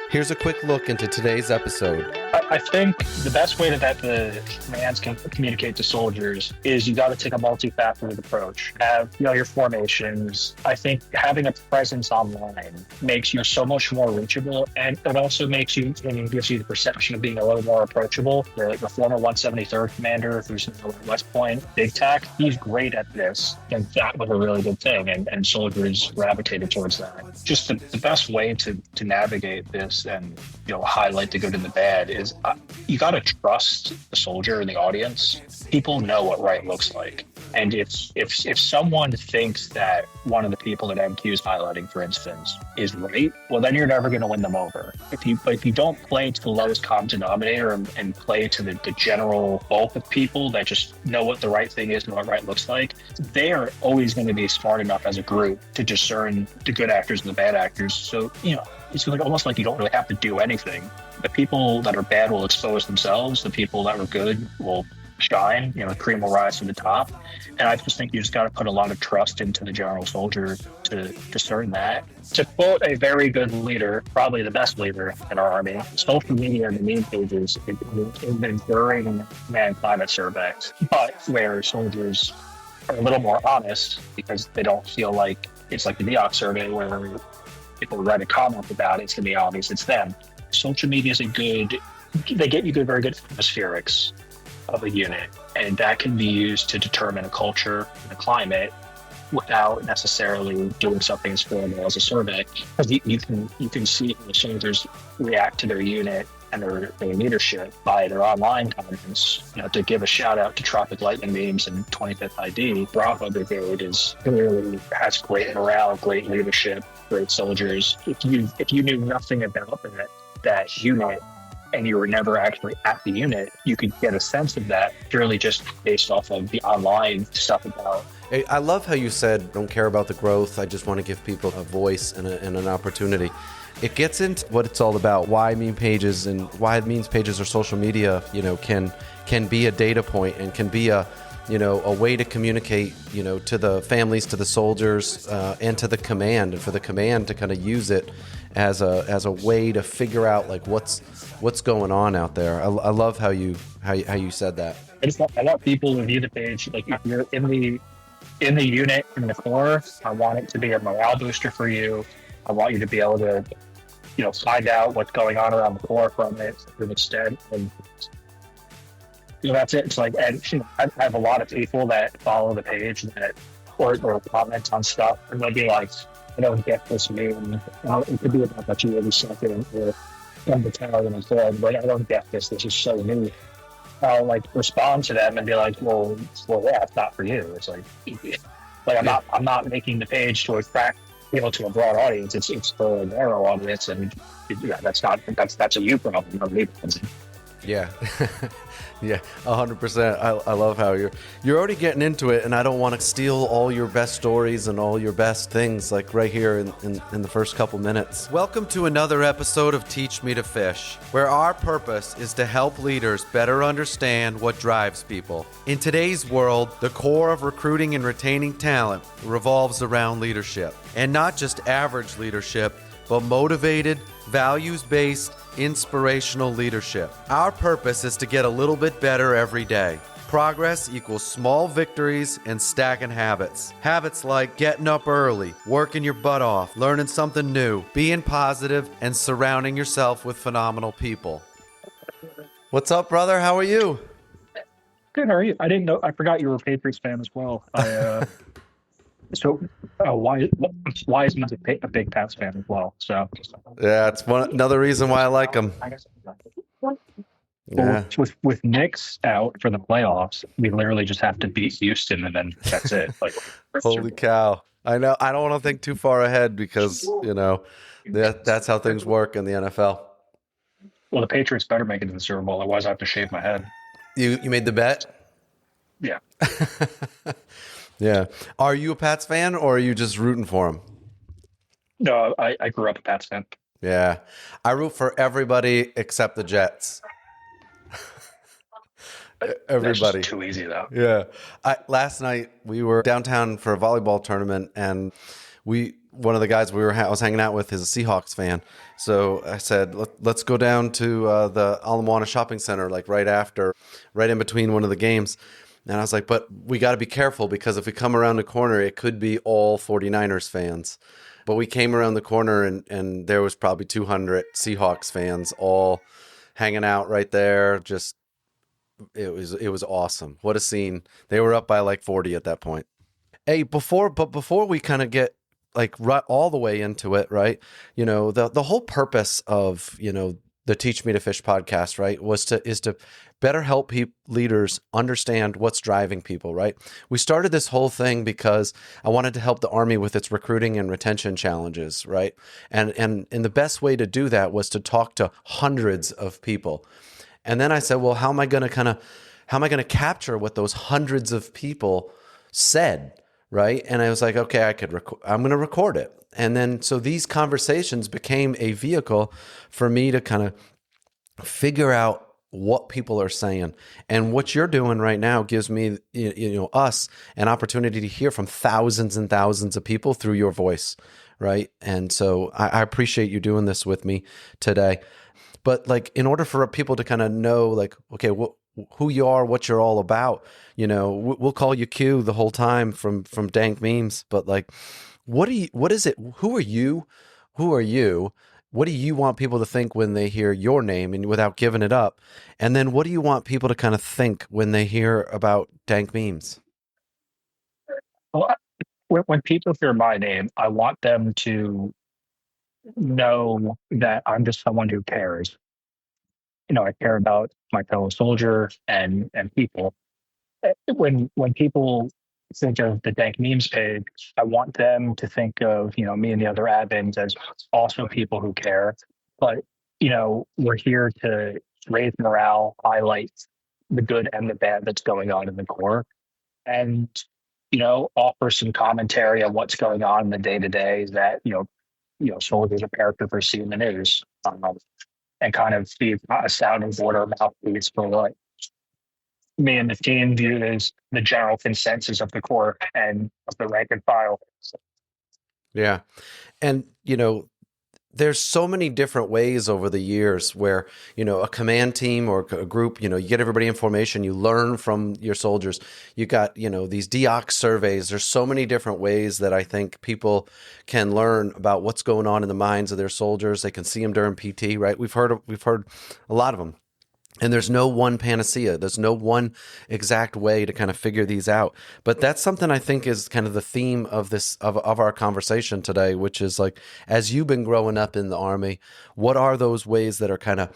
Here's a quick look into today's episode. I think the best way that the commands can communicate to soldiers is you got to take a multifaceted approach. Have your formations. I think having a presence online makes you so much more reachable, and it also makes you and gives you the perception of being a little more approachable. Like the former 173rd commander, who's at West Point, Big Tac, he's great at this, and that was a really good thing. And soldiers gravitated towards that. Just the best way to navigate this and highlight the good and the bad is you got to trust the soldier and the audience. People know what right looks like. And if someone thinks that one of the people that MQ is highlighting, for instance, is right, well, then you're never going to win them over. If you don't play to the lowest common denominator and play to the general bulk of people that just know what the right thing is and what right looks like, they are always going to be smart enough as a group to discern the good actors and the bad actors. So, it's like almost like you don't really have to do anything. The people that are bad will expose themselves. The people that are good will shine. The cream will rise to the top. And I just think you just got to put a lot of trust into the general soldier to discern that. To quote a very good leader, probably the best leader in our Army, social media and the meme pages is an enduring man climate survey, but where soldiers are a little more honest because they don't feel like it's like the NEOC survey where people write a comment about it, it's going to be obvious it's them. Social media is they get you very good atmospherics of a unit, and that can be used to determine a culture and a climate without necessarily doing something as formal as a survey. Because you can see how the soldiers react to their unit and their leadership by their online comments. To give a shout out to Tropic Lightning Memes and 25th ID, Bravo Brigade clearly has great morale, great leadership, great soldiers. If you knew nothing about that unit and you were never actually at the unit, you could get a sense of that purely just based off of the online stuff about. I love how you said, don't care about the growth. I just want to give people a voice and an opportunity. It gets into what it's all about, why meme pages and why memes pages or social media, can be a data point and can be a way to communicate, to the families, to the soldiers, and to the command, and for the command to kind of use it as a way to figure out like what's going on out there. I love how you said that. I want people to view the page like if you're in the unit in the Corps. I want it to be a morale booster for you. I want you to be able to find out what's going on around the Corps from it to an extent. And that's it. It's like, and I have a lot of people that follow the page that or comment on stuff, and they'll be like, I don't get this meme. It could be about that you really suck in or some battalion and said, but I don't get this. This is so new. I'll respond to them and be like, well, yeah, it's not for you. It's like I'm not making the page to attract to a broad audience. It's for a narrow audience, and that's a you problem, not me. Yeah. Yeah, 100%. I love how you're already getting into it, and I don't want to steal all your best stories and all your best things like right here in the first couple minutes. Welcome to another episode of Teach Me to Fish, where our purpose is to help leaders better understand what drives people. In today's world, the core of recruiting and retaining talent revolves around leadership, and not just average leadership, but motivated, values-based, inspirational leadership. Our purpose is to get a little bit better every day. Progress equals small victories and stacking habits. Habits like getting up early, working your butt off, learning something new, being positive, and surrounding yourself with phenomenal people. What's up, brother? How are you? Good, how are you? I didn't know. I forgot you were a Patriots fan as well. So, why is he a big Pats fan as well? So, yeah, it's another reason why I like him. Yeah. With Knicks out for the playoffs, we literally just have to beat Houston, and then that's it. Holy cow! I know. I don't want to think too far ahead because that's how things work in the NFL. Well, the Patriots better make it to the Super Bowl, otherwise I have to shave my head. You made the bet? Yeah. Yeah. Are you a Pats fan, or are you just rooting for him? No, I grew up a Pats fan. Yeah. I root for everybody except the Jets. Everybody. That's just too easy, though. Yeah. Last night, we were downtown for a volleyball tournament, and we one of the guys I was hanging out with is a Seahawks fan. So I said, let's go down to the Ala Moana shopping center, like right in between one of the games. And I was like, but we got to be careful because if we come around the corner, it could be all 49ers fans. But we came around the corner and there was probably 200 Seahawks fans all hanging out right there. Just it was awesome. What a scene. They were up by like 40 at that point. Hey, before we kind of get like right all the way into it, right? The whole purpose of, the Teach Me to Fish podcast, right, is to better help leaders understand what's driving people, right? We started this whole thing because I wanted to help the Army with its recruiting and retention challenges, right? And the best way to do that was to talk to hundreds of people. And then I said, well, how am I going to capture what those hundreds of people said, right? And I was like, okay, I'm going to record it. And then so these conversations became a vehicle for me to kind of figure out what people are saying. And what you're doing right now gives me, us an opportunity to hear from thousands and thousands of people through your voice, right? And so I appreciate you doing this with me today. But like, in order for people to kind of know, like, okay, who you are, what you're all about, we'll call you Q the whole time from Dank Memes. But like, what is it? Who are you? Who are you? What do you want people to think when they hear your name and without giving it up? And then what do you want people to kind of think when they hear about Dank Memes? Well, when people hear my name, I want them to know that I'm just someone who cares. I care about my fellow soldier and people. When people think of the Dank Memes page, I want them to think of me and the other admins as also people who care. But we're here to raise morale, highlight the good and the bad that's going on in the Corps, and offer some commentary on what's going on in the day to day that soldiers are characters see in the news, and kind of be a sounding board or mouthpiece for what me and the team view as the general consensus of the Corps and of the rank and file. Yeah. And, there's so many different ways over the years where, a command team or a group, you get everybody in formation, you learn from your soldiers. You got, these DOC surveys. There's so many different ways that I think people can learn about what's going on in the minds of their soldiers. They can see them during PT, right? We've heard a lot of them. And there's no one panacea. There's no one exact way to kind of figure these out. But that's something I think is kind of the theme of of our conversation today, which is like, as you've been growing up in the Army, what are those ways that are kind of,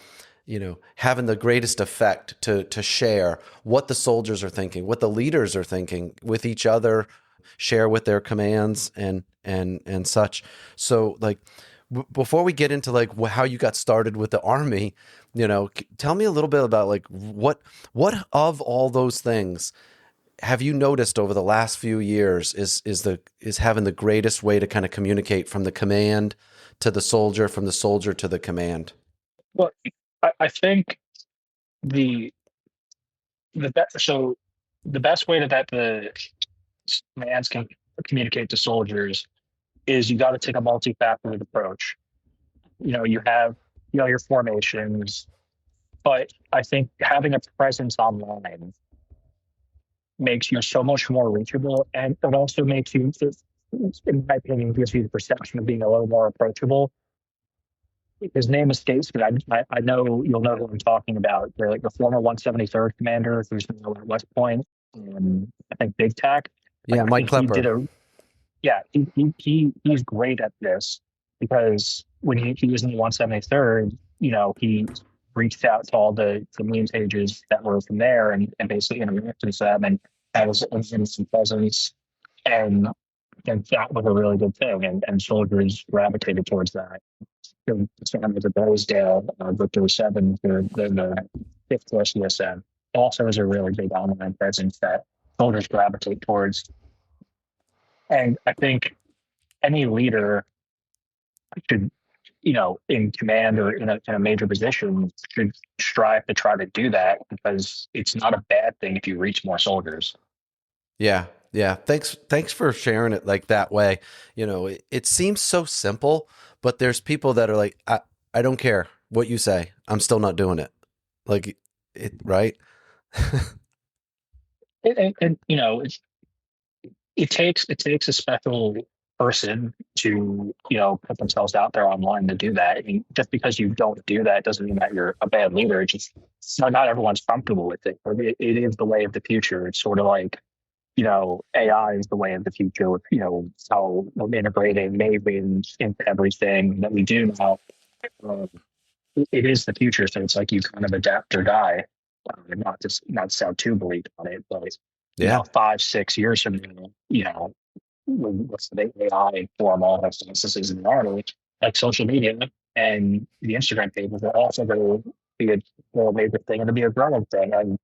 having the greatest effect to share what the soldiers are thinking, what the leaders are thinking with each other, share with their commands and such. So like, before we get into like how you got started with the Army, tell me a little bit about like what of all those things have you noticed over the last few years is having the greatest way to kind of communicate from the command to the soldier, from the soldier to the command? Well, I think the the best way that the commands can communicate to soldiers is you got to take a multifaceted approach. You have your formations, but I think having a presence online makes you so much more reachable, and it also makes you, in my opinion, gives you the perception of being a little more approachable. His name escapes me. I know you'll know who I'm talking about. They're like the former 173rd commander who's now at West Point, I think Big Tac. Yeah, Mike Klepper. He's great at this because when he was in the 173rd, he reached out to all the meme pages that were from there and basically interacted with them and had his instant presence. And that was a really good thing. And soldiers gravitated towards that. The family of Rosedale, Victor 7, the fifth plus USM, also is a really big online presence that soldiers gravitate towards. And I think any leader should, in command or in a major position, should strive to try to do that because it's not a bad thing if you reach more soldiers. Yeah. Yeah. Thanks for sharing it like that way. It seems so simple, but there's people that are like, I don't care what you say. I'm still not doing it. Like it, right? And it takes a special person to put themselves out there online to do that. I mean, just because you don't do that doesn't mean that you're a bad leader. It's just not everyone's comfortable with it. It is the way of the future. It's sort of like AI is the way of the future. With how we're integrating Mavens into everything that we do now. Um, it is the future, so it's like you kind of adapt or die. Not to sound too bleak on it, but Yeah. 5, 6 years from now, what's the AI form all those instances in the army, like social media and the Instagram pages are also going to be a major thing and to be a growing thing. And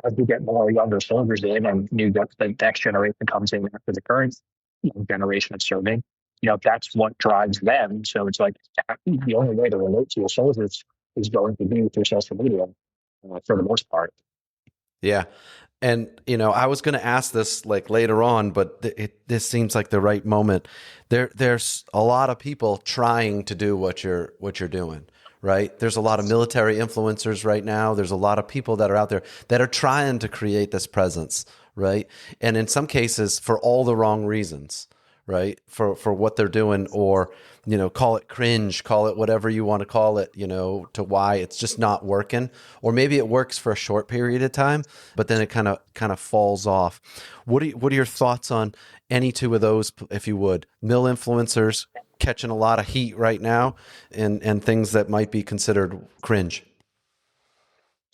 as we get more younger soldiers in and the next generation comes in after the current generation of serving, that's what drives them. So it's like the only way to relate to your soldiers is going to be through social media for the most part. Yeah. And I was going to ask this like later on, but this seems like the right moment. There's a lot of people trying to do what you're doing, right? There's a lot of military influencers right now. There's a lot of people that are out there that are trying to create this presence, right? And in some cases, for all the wrong reasons, right? For what they're doing, or call it cringe, call it whatever you want to call it, to why it's just not working, or maybe it works for a short period of time, but then it kind of falls off. What are your thoughts on any two of those, if you would? Mill influencers catching a lot of heat right now, and things that might be considered cringe.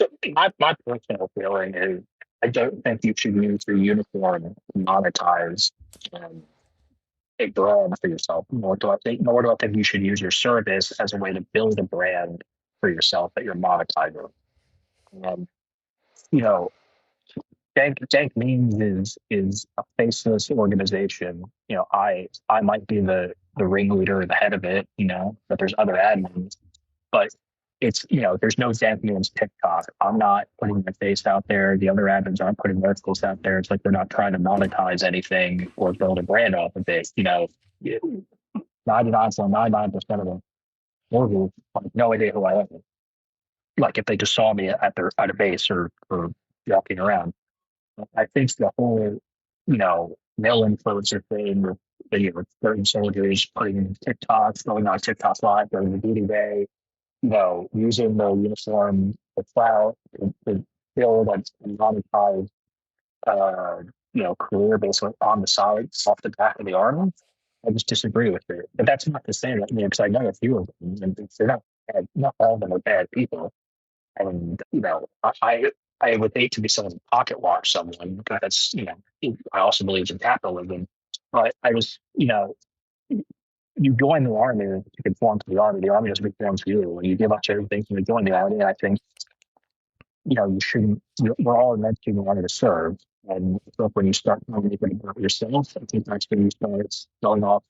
So my personal feeling is I don't think you should use your uniform to monetize um, a brand for yourself. Nor do I think you should use your service as a way to build a brand for yourself that you're monetizing. Um, you know, Dank Memes is a faceless organization. I might be the ringleader, the head of it. But there's other admins. But it's there's no Dank Memes TikTok. I'm not putting my face out there. The other admins aren't putting their face out there. It's like they're not trying to monetize anything or build a brand off of it. 99.99% of them will have no idea who I am. Like if they just saw me at a base or walking around. I think the whole, male influencer thing with certain soldiers putting TikToks, going on TikTok live during the duty day, using the uniform, the clout, to build and monetize, career basically on the side, off the back of the army. I just disagree with it. But that's not to say that, because I know a few of them, and they're not bad, not all of them are bad people. And I would hate to be someone to pocket watch someone because I also believe in capitalism. But you join the army to conform to the army. The army doesn't conform to you. When you give up certain things and you join the army, I think you shouldn't. We're all meant to want to serve. And so when you start thinking about yourself, I think that's when you start going off,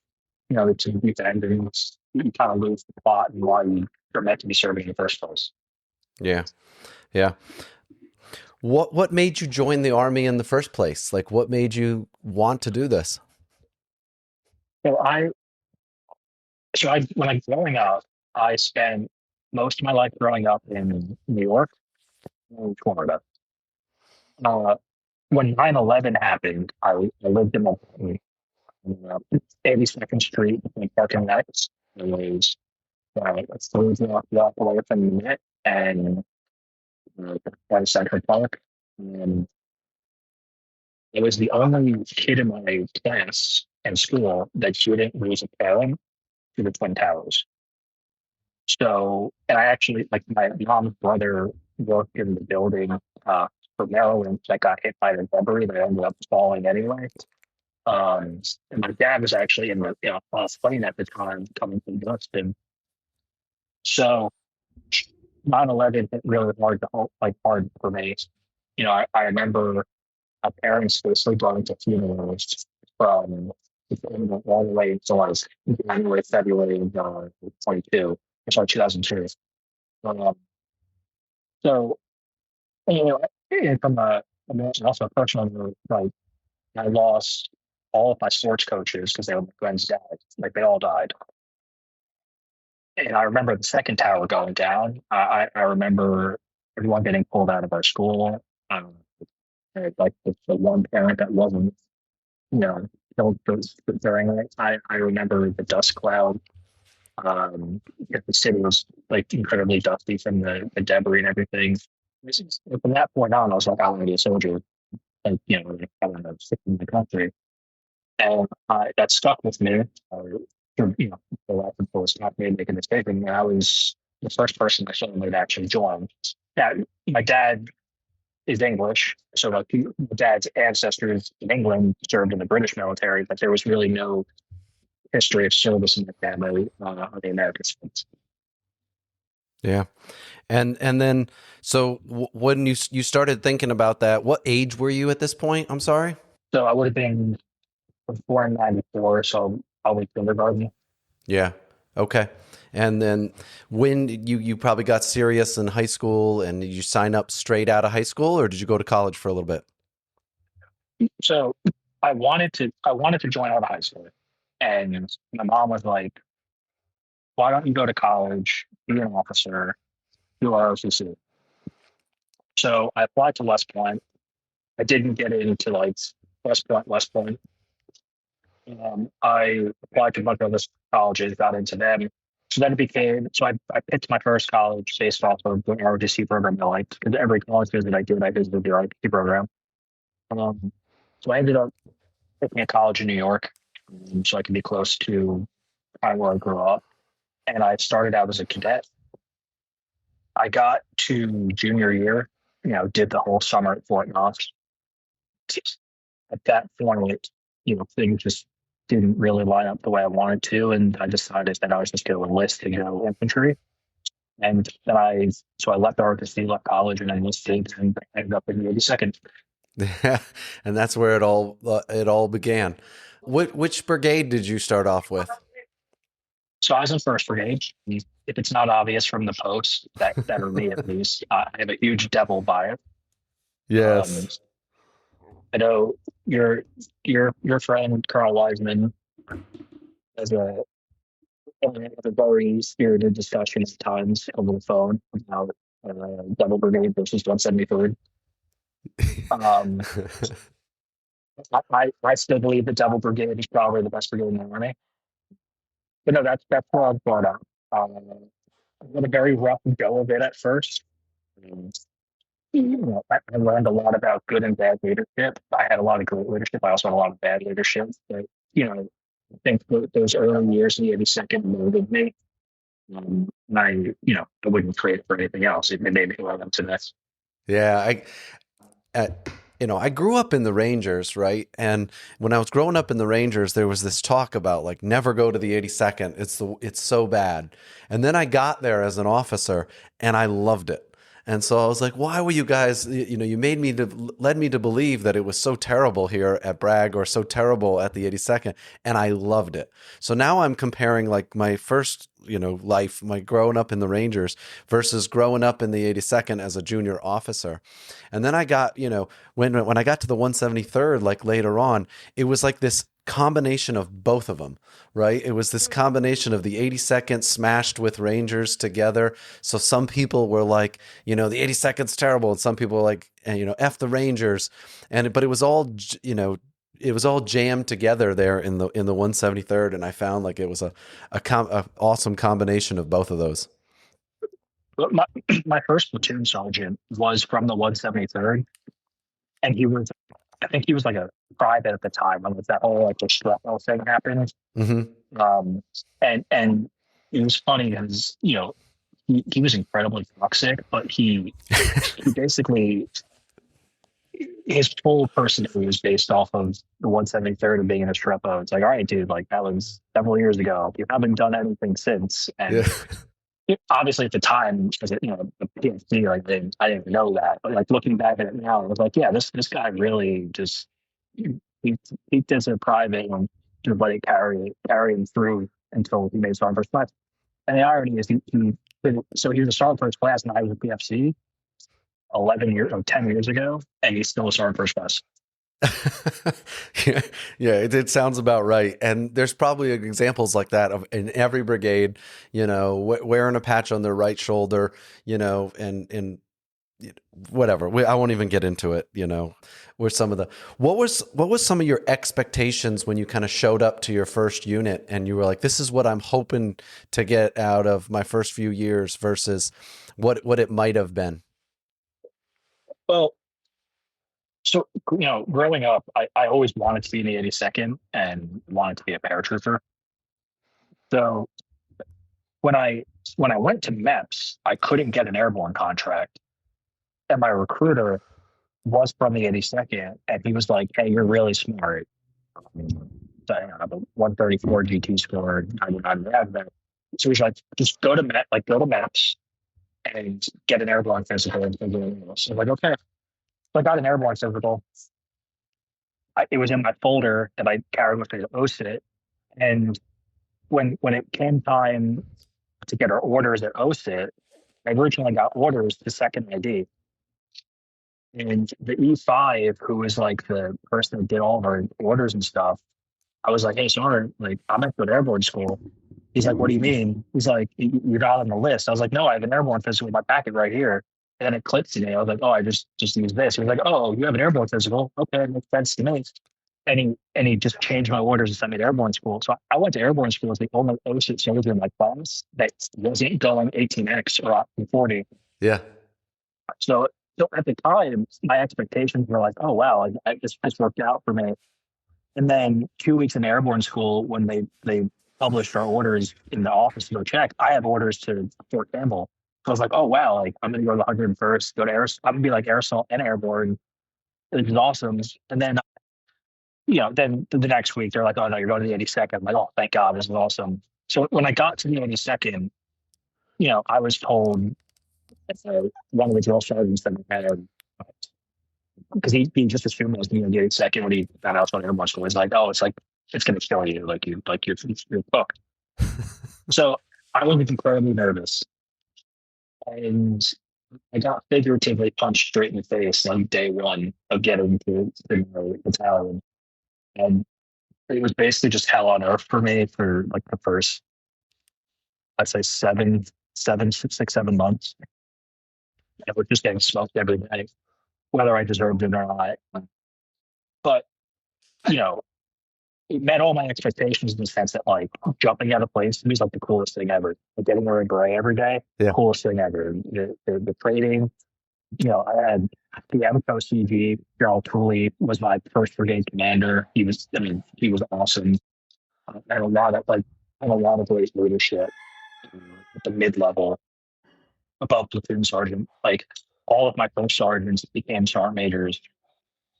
to the deep end, and you kind of lose the plot and why you're meant to be serving in the first place. Yeah. Yeah. What made you join the army in the first place? Like, what made you want to do this? So when I growing up, I spent most of my life growing up in New York and Florida. Uh, when 9/11 happened, I lived in uh, 82nd Street in Park and Rex. It was a 3 block away from the Met and Central Park. And I was the only kid in my class and school that didn't lose a parent to the Twin Towers. So, and I actually, like my mom's brother worked in the building for Maryland that got hit by the debris that ended up falling anyway. And my dad was actually in the plane at the time coming from Boston. So 9/11 hit really hard, hard for me. I remember my parents basically going to funerals from all the way until like January, February of 22, sorry, 2002. Um, so, and from and also a personal note, like I lost all of my sports coaches because they were my friend's dad. Like they all died. And I remember the second tower going down. I remember everyone getting pulled out of our school. Um, and, like the one parent that wasn't, you know, killed during it. I remember the dust cloud. The city was like incredibly dusty from the debris and everything. From that point on, I was like, I want to be a soldier. Like, like, I want to stick in the country. And that stuck with me. The life of course not me making a mistake. And I was the first person I saw that actually joined. Now, my dad is English, so like my dad's ancestors in England served in the British military, but there was really no history of service in the family on the American side. Yeah. And then, so when you started thinking about that, what age were you at this point? I'm sorry. So I would have been born in '94, so probably kindergarten. Yeah. Okay. And then when you probably got serious in high school, and did you sign up straight out of high school, or did you go to college for a little bit? So I wanted to join out of high school, and my mom was like, "Why don't you go to college, be an officer, do ROTC?" So I applied to West Point. I didn't get into like West Point. I applied to a bunch of other colleges, got into them. So then it became, so I picked my first college based off of the ROTC program I liked. Because every college visit I did, I visited the ROTC program. Um, so I ended up picking a college in New York, so I could be close to kind of where I grew up. And I started out as a cadet. I got to junior year, did the whole summer at Fort Knox. At that point, things just didn't really line up the way I wanted to, and I decided that I was just going to enlist to go infantry. And then I left ROTC, left college, and I enlisted, and I ended up in the 82nd. Yeah. And that's where it all began. Which brigade did you start off with? So I was in first brigade. If it's not obvious from the posts that are me at least, I have a huge devil bias. Um, Yes. I know your friend Carl Wiseman has a very spirited discussion at times over the phone about Devil Brigade versus 173rd. Um, I still believe the Devil Brigade is probably the best brigade in the army. But no, that's where I was brought up. I had a very rough go of it at first. Um, I learned a lot about good and bad leadership. I had a lot of great leadership. I also had a lot of bad leadership. But I think those early years in the 82nd molded me. And I wouldn't trade it for anything else. It made me who I am today. Yeah. Uh, I grew up in the Rangers, right? And when I was growing up in the Rangers, there was this talk about like never go to the 82nd. It's so bad. And then I got there as an officer, and I loved it. And so I was like, why were you guys, you led me to believe that it was so terrible here at Bragg or so terrible at the 82nd. And I loved it. So now I'm comparing like my first, life, my growing up in the Rangers versus growing up in the 82nd as a junior officer. And then I got, when I got to the 173rd, like later on, it was like this combination of both of them, right? It was this combination of the 82nd smashed with Rangers together. So some people were like, the 82nd's terrible, and some people were like, F the Rangers. But it was all, it was all jammed together there in the 173rd, and I found like it was a awesome combination of both of those. But my first platoon sergeant was from the 173rd, and I think he was like a private at the time when that whole like the shrapnel thing happened. Mm-hmm. And it was funny because he was incredibly toxic, but he basically his whole personality was based off of the 173rd and being in a Strepo. It's like, all right, dude, like that was several years ago. You haven't done anything since, and obviously at the time, because the PhD, like I didn't know that, but like looking back at it now, I was like, yeah, this guy really just he did a private and just let it carry him through until he made sergeant first class. And the irony is, he was a sergeant first class, and I was a PFC 10 years ago, and he's still a sergeant first class. Yeah, yeah, it sounds about right. And there's probably examples like that of in every brigade, wearing a patch on their right shoulder, and whatever. I won't even get into it. Where some of the what was some of your expectations when you kind of showed up to your first unit and you were like, this is what I'm hoping to get out of my first few years versus what it might have been. Well, so growing up, I always wanted to be in the 82nd and wanted to be a paratrooper. So when I when I went to MEPS, I couldn't get an airborne contract, and my recruiter was from the 82nd, and he was like, "Hey, you're really smart. So I have a 134 GT score. I would not have that." So he's like, "Just go to MEPS and get an airborne physical." So I'm like, "Okay." So I got an airborne physical. It was in my folder that I carried with me to OSIT, and when it came time to get our orders at OSIT, I originally got orders to second ID. And the E5, who was like the person that did all of our orders and stuff, I was like, "Hey, sorry, like I'm at good airborne school." He's like, "What do you mean?" He's like, "You're not on the list." I was like, "No, I have an airborne physical in my packet right here." And then it clicked to me. I was like, "Oh, I just used this." He was like, "Oh, you have an airborne physical? Okay, it makes sense to me." And he just changed my orders and sent me to airborne school. So I went to airborne school as the only OSHA soldier in my class that wasn't going 18X or 40. Yeah. So, so at the time, my expectations were like, "Oh wow, like, this worked out for me." And then 2 weeks in airborne school, when they published our orders in the office to go check, I have orders to Fort Campbell. So I was like, "Oh wow, like I'm gonna go to the 101st, go to air. I'm gonna be like air assault and airborne, which is awesome." And then then the next week they're like, "Oh no, you're going to the 82nd." I'm like, "Oh, thank God, this is awesome." So when I got to the 82nd, I was told one of the drill sergeants that I had, because he just assumed I was going to get second when he found out on airborne school. He's like, "Oh, it's going to kill you, you're cooked." So I was incredibly nervous, and I got figuratively punched straight in the face on day one of getting to my battalion, and it was basically just hell on earth for me for like the first, I'd say 7 months. I was just getting smoked every day, whether I deserved it or not. But you know, it met all my expectations in the sense that like jumping out of planes to me is like the coolest thing ever. Like getting wearing gray every day, Yeah. coolest thing ever. The training, I had the Abaco CG. Gerald Tooley was my first brigade commander. He was awesome. And a lot of great leadership at the mid level above platoon sergeant. Like all of my first sergeants became sergeant majors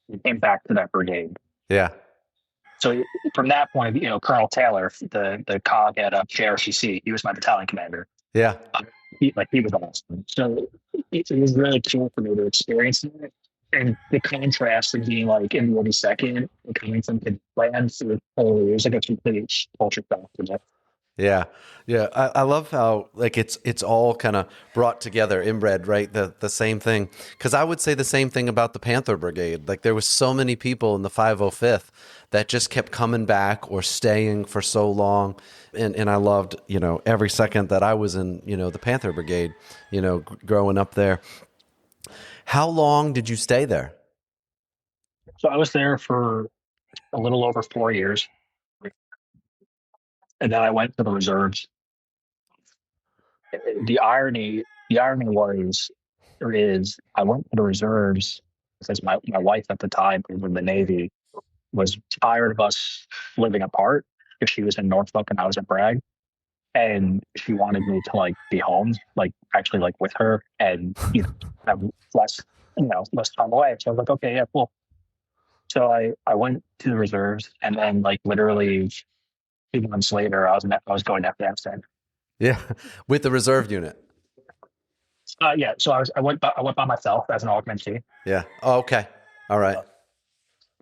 and came back to that brigade. Yeah. So from that point, Colonel Taylor, the cog at JRCC, he was my battalion commander. Yeah. He was awesome. So it was really cool for me to experience that. And the contrast of being like in the 82nd and coming from the lands to the it was like a complete culture shock for me. Yeah, yeah. I love how like it's all kind of brought together, inbred, right? The same thing. Because I would say the same thing about the Panther Brigade. Like there was so many people in the 505th that just kept coming back or staying for so long, and I loved every second that I was in the Panther Brigade, growing up there. How long did you stay there? So I was there for a little over 4 years, and then I went to the reserves. The irony was, or is, I went to the reserves because my wife at the time, who was in the Navy, was tired of us living apart because she was in Norfolk and I was at Bragg. And she wanted me to like be home, like actually like with her and, have less, less time away. So I was like, okay, yeah, cool. So I went to the reserves, and then like literally 2 months later, I was going to Afghanistan. Yeah, with the reserve unit. Yeah. So I went by myself as an augmentee. Yeah. Oh, okay. All right.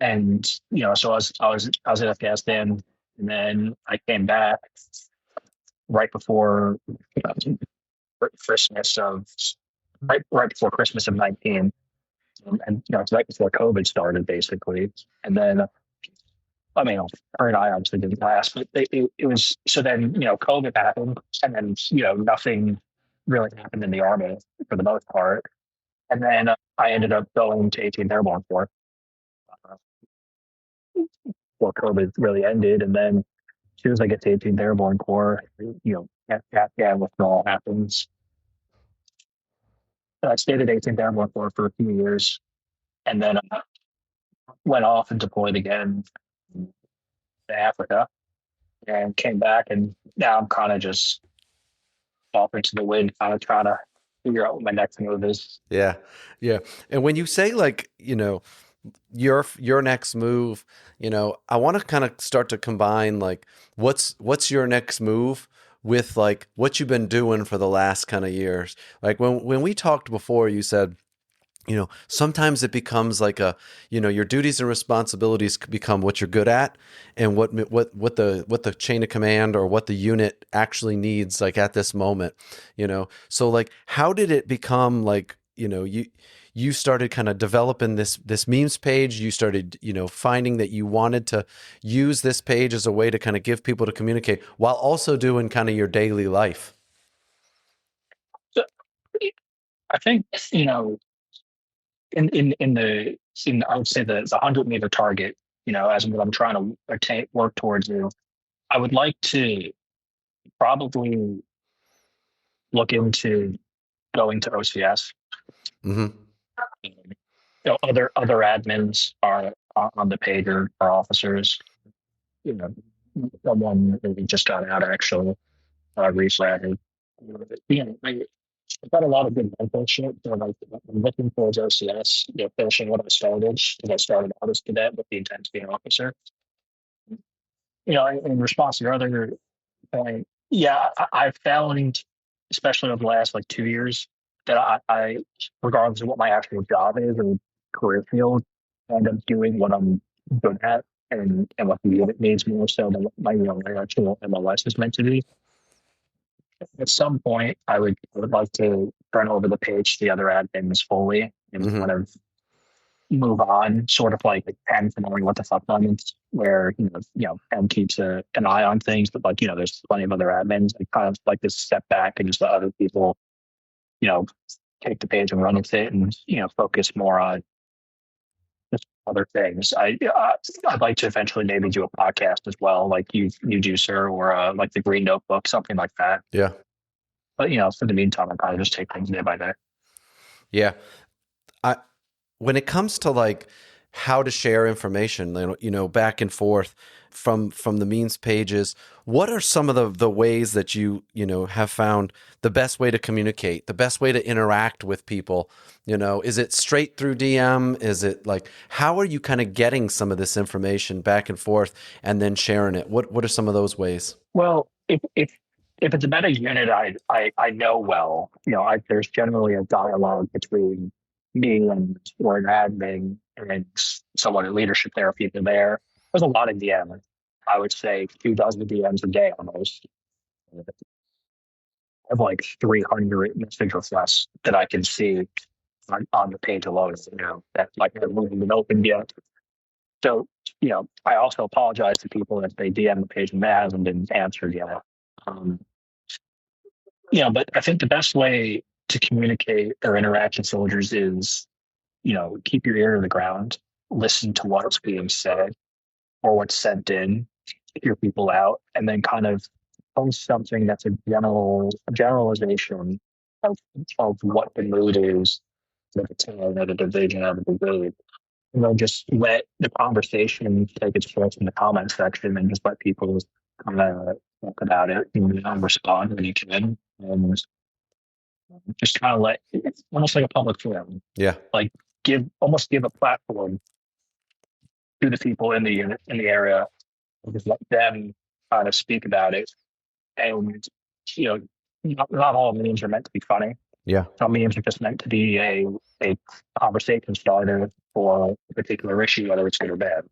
And so I was in Afghanistan, and then I came back right before Christmas of right before Christmas of 19. And it's right before COVID started, basically. And then, I mean, her and I obviously didn't last, but it was so then, COVID happened, and then, nothing really happened in the Army for the most part. And then I ended up going to 18th Airborne Corps uh, before COVID really ended. And then as soon as I get to 18th Airborne Corps, Afghan withdrawal happens. I stayed at 18th Airborne Corps for a few years, and then went off and deployed again to Africa, and came back. And now I'm kind of just off into the wind, kind of trying to figure out what my next move is. Yeah. Yeah. And when you say like, your next move, I want to kind of start to combine like what's your next move with like what you've been doing for the last kind of years. Like when we talked before, you said, sometimes it becomes like your duties and responsibilities become what you're good at, and what the chain of command or what the unit actually needs, like at this moment, So like, how did it become like, you started kind of developing this memes page. You started, finding that you wanted to use this page as a way to kind of give people to communicate while also doing kind of your daily life. So I think, in I would say the 100-meter target, as what I'm trying to work towards, I would like to probably look into going to OCS. Mm-hmm. Other admins are on the page are officers. The one that we just got out actually recently. I've got a lot of good mentorship. So like, I'm looking towards OCS, finishing what I started, because I started out as cadet with the intent to be an officer. In response to your other point, yeah, I've found, especially over the last like 2 years, that I, regardless of what my actual job is or career field, I end up doing what I'm good at, and what the unit needs more so than what my actual MLS is meant to be. At some point, I would like to turn over the page to the other admins fully and Mm-hmm. kind of move on, sort of like Penn from knowing what the fuck moments, where Penn keeps an eye on things, but like there's plenty of other admins. I kind of like to step back and just let other people, you know, take the page and run with it, and focus more on just other things. I'd like to eventually maybe do a podcast as well, like you do, sir, or like the Green Notebook, something like that. Yeah. But for the meantime, I kind of just take things day by day. Yeah. I when it comes to like how to share information, back and forth from the memes pages, what are some of the ways that you have found the best way to communicate, the best way to interact with people? Is it straight through DM? Is it like, how are you kind of getting some of this information back and forth and then sharing it? What are some of those ways? Well, if it's a meta unit, I know well. There's generally a dialogue between me and or an admin and someone in leadership there, people there. There's a lot of DMs. I would say 2 dozen DMs a day almost. I have like 300 message requests that I can see on the page alone. That like haven't even opened yet. So I also apologize to people if they DM the page and that hasn't been answered yet. But I think the best way to communicate or interact with soldiers is, keep your ear to the ground, listen to what's being said or what's sent in, hear people out, and then kind of post something that's a generalization of what the mood is, the battalion, or the division, or the brigade. Just let the conversation take its course in the comment section, and just let people kind of talk about it and respond when you can, and just kind of it's almost like a public forum. Yeah. Like give a platform to the people in the unit, in the area, and just let them kind of speak about it. And not all memes are meant to be funny. Yeah. Some memes are just meant to be a conversation starter for a particular issue, whether it's good or bad.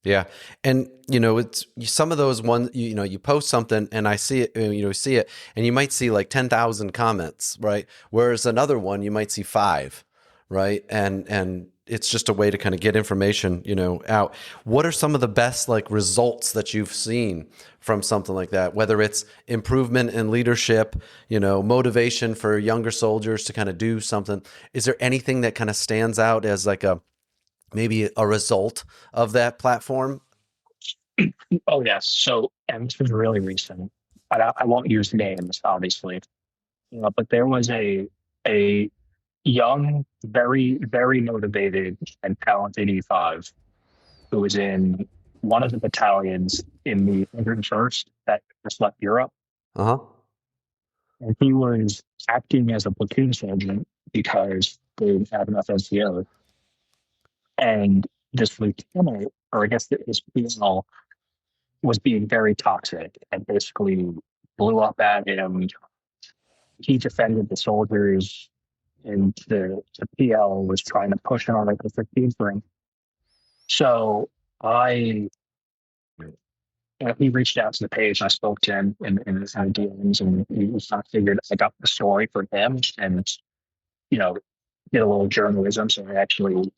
Yeah. And, it's some of those ones, you post something and I see it, see it, and you might see like 10,000 comments, right? Whereas another one, you might see 5, right? And it's just a way to kind of get information, out. What are some of the best like results that you've seen from something like that? Whether it's improvement in leadership, motivation for younger soldiers to kind of do something. Is there anything that kind of stands out as like maybe a result of that platform? Oh yes. So, and this was really recent. I won't use names, obviously, but there was a young, very very motivated and talented E5 who was in one of the battalions in the 101st that just left Europe, Uh-huh. and he was acting as a platoon sergeant because they didn't have enough NCOs. And this lieutenant, or I guess his PL, was being very toxic and basically blew up at him. He defended the soldiers, and the PL was trying to push on like the 15th ring. So I, he reached out to the page. I spoke to him in his DMs, and I figured I got the story for him, and you know, did a little journalism. So I actually,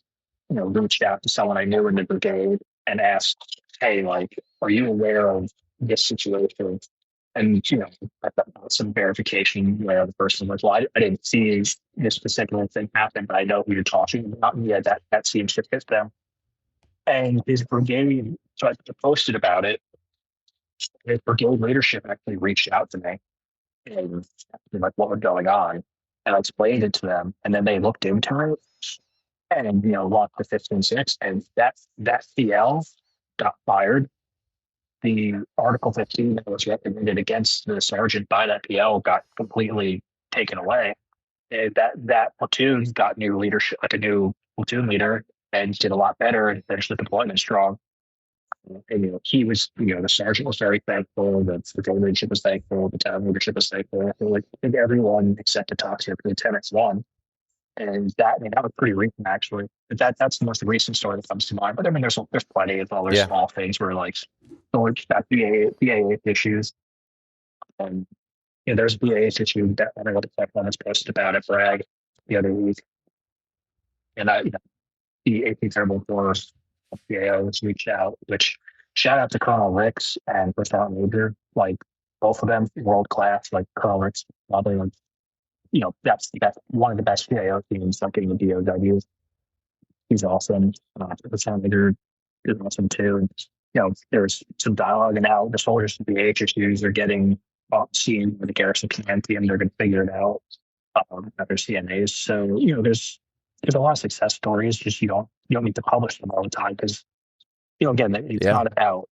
reached out to someone I knew in the brigade and asked, "Hey, like, are you aware of this situation?" And I got some verification where the person was, "Well, I didn't see this particular thing happen, but I know who you're talking about. And yeah, that seems to fit them." And his brigade, so I posted about it. His brigade leadership actually reached out to me and asked me, like, what was going on, and I explained it to them, and then they looked into it and locked the 15-6, and that CL got fired. The Article 15 that was recommended against the sergeant by that PL got completely taken away. And that platoon got new leadership, like a new platoon leader, and did a lot better and finished the deployment strong. And he was, the sergeant was very thankful, the brigade leadership was thankful, the town leadership was thankful. I feel like everyone except the toxic lieutenants won. And that was pretty recent, actually. But that's the most recent story that comes to mind. But I mean, there's plenty of other small things where like storage got BA issues, and there's a BA issue that I know the tech one is posted about at Bragg the other week, and the 18th Airborne Force BAOs reached out. Which shout out to Colonel Ricks and First Sergeant Major, like both of them world class. Like Colonel Ricks, probably like that's one of the best PAO teams, like getting the DOW. He's awesome. The sound leader is awesome too. And, there's some dialogue, and now the soldiers with the BH issues are getting seen with the garrison command team. They're going to figure it out after CNAs. So, there's a lot of success stories. Just you don't need to publish them all the time because, again, it's not about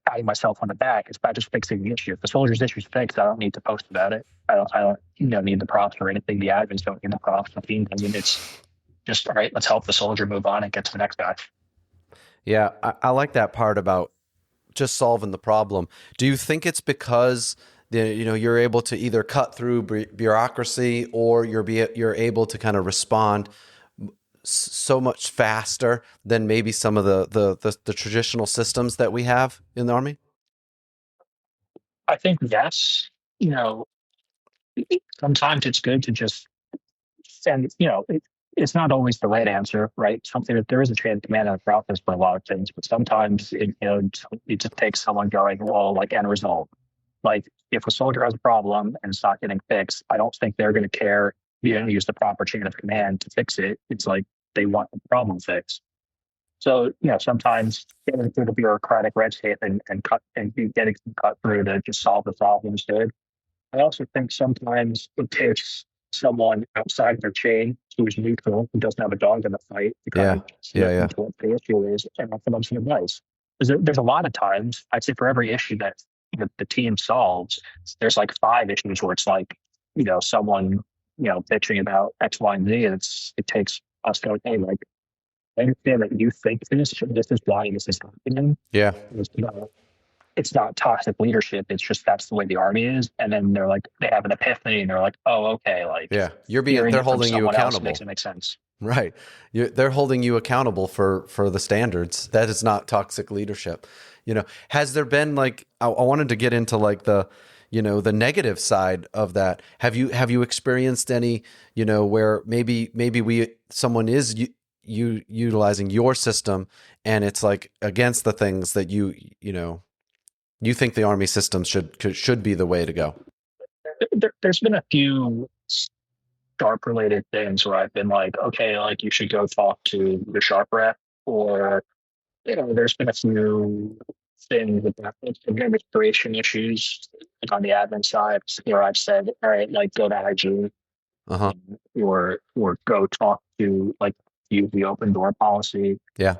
patting myself on the back. It's about just fixing the issue. If the soldier's issue is fixed, I don't need to post about it. I don't need the props or anything. The admins don't need the props. The team doesn't. It's just, all right, let's help the soldier move on and get to the next guy. Yeah, I like that part about just solving the problem. Do you think it's because you're able to either cut through bureaucracy, or you're able to kind of respond so much faster than maybe some of the traditional systems that we have in the Army? I think yes. Sometimes it's good to just send. It's not always the right answer, right? Something that there is a chain of command and a process for a lot of things, but sometimes it just takes someone going, well, like end result. Like if a soldier has a problem and it's not getting fixed, I don't think they're going to care. Use the proper chain of command to fix it. It's like they want the problem fixed. So sometimes getting through the bureaucratic red tape and getting cut through to just solve the problem is good. I also think sometimes it takes someone outside their chain who's neutral, who doesn't have a dog in the fight, to kind of what the issue is and offer them some advice. There's a lot of times, I'd say for every issue that the team solves, there's like 5 issues where it's like, someone, bitching about X, Y, and Z, and it takes us going, hey, like, I understand that you think this is why this is happening. Yeah. It's not toxic leadership. It's just that's the way the Army is. And then they're like, they have an epiphany, and they're like, oh, okay, like, they're holding you accountable. Makes it make sense. Right. They're holding you accountable for the standards. That is not toxic leadership. Has there been like, I wanted to get into like the negative side of that. Have you experienced any, where maybe someone is utilizing your system and it's like against the things that you think the Army system should be the way to go? There's been a few sharp related things where I've been like, okay, like you should go talk to the sharp rep, or there's been a few things with administration issues, like on the admin side, where I've said, all right, like go to IG, Uh-huh. or go talk to like use the open door policy Yeah.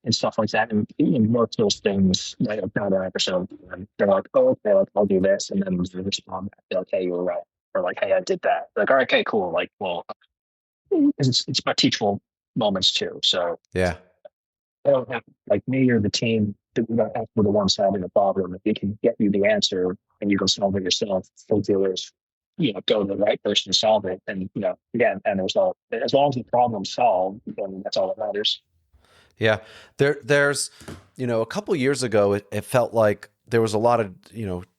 and stuff like that. And most of those things, like another episode, and they're like, oh, okay, like, I'll do this. And then they respond back, they're like, hey, you were right. Or like, hey, I did that. Like, all right, okay, cool. Like, well, 'cause it's about teachable moments too. So Yeah. I don't have, like me or the team, we don't have to be the one solving the problem. If we can get you the answer and you can solve it yourself, full dealers, go to the right person to solve it. And, again, end result. As long as the problem's solved, then that's all that matters. Yeah, there's, a couple years ago, it felt like there was a lot of,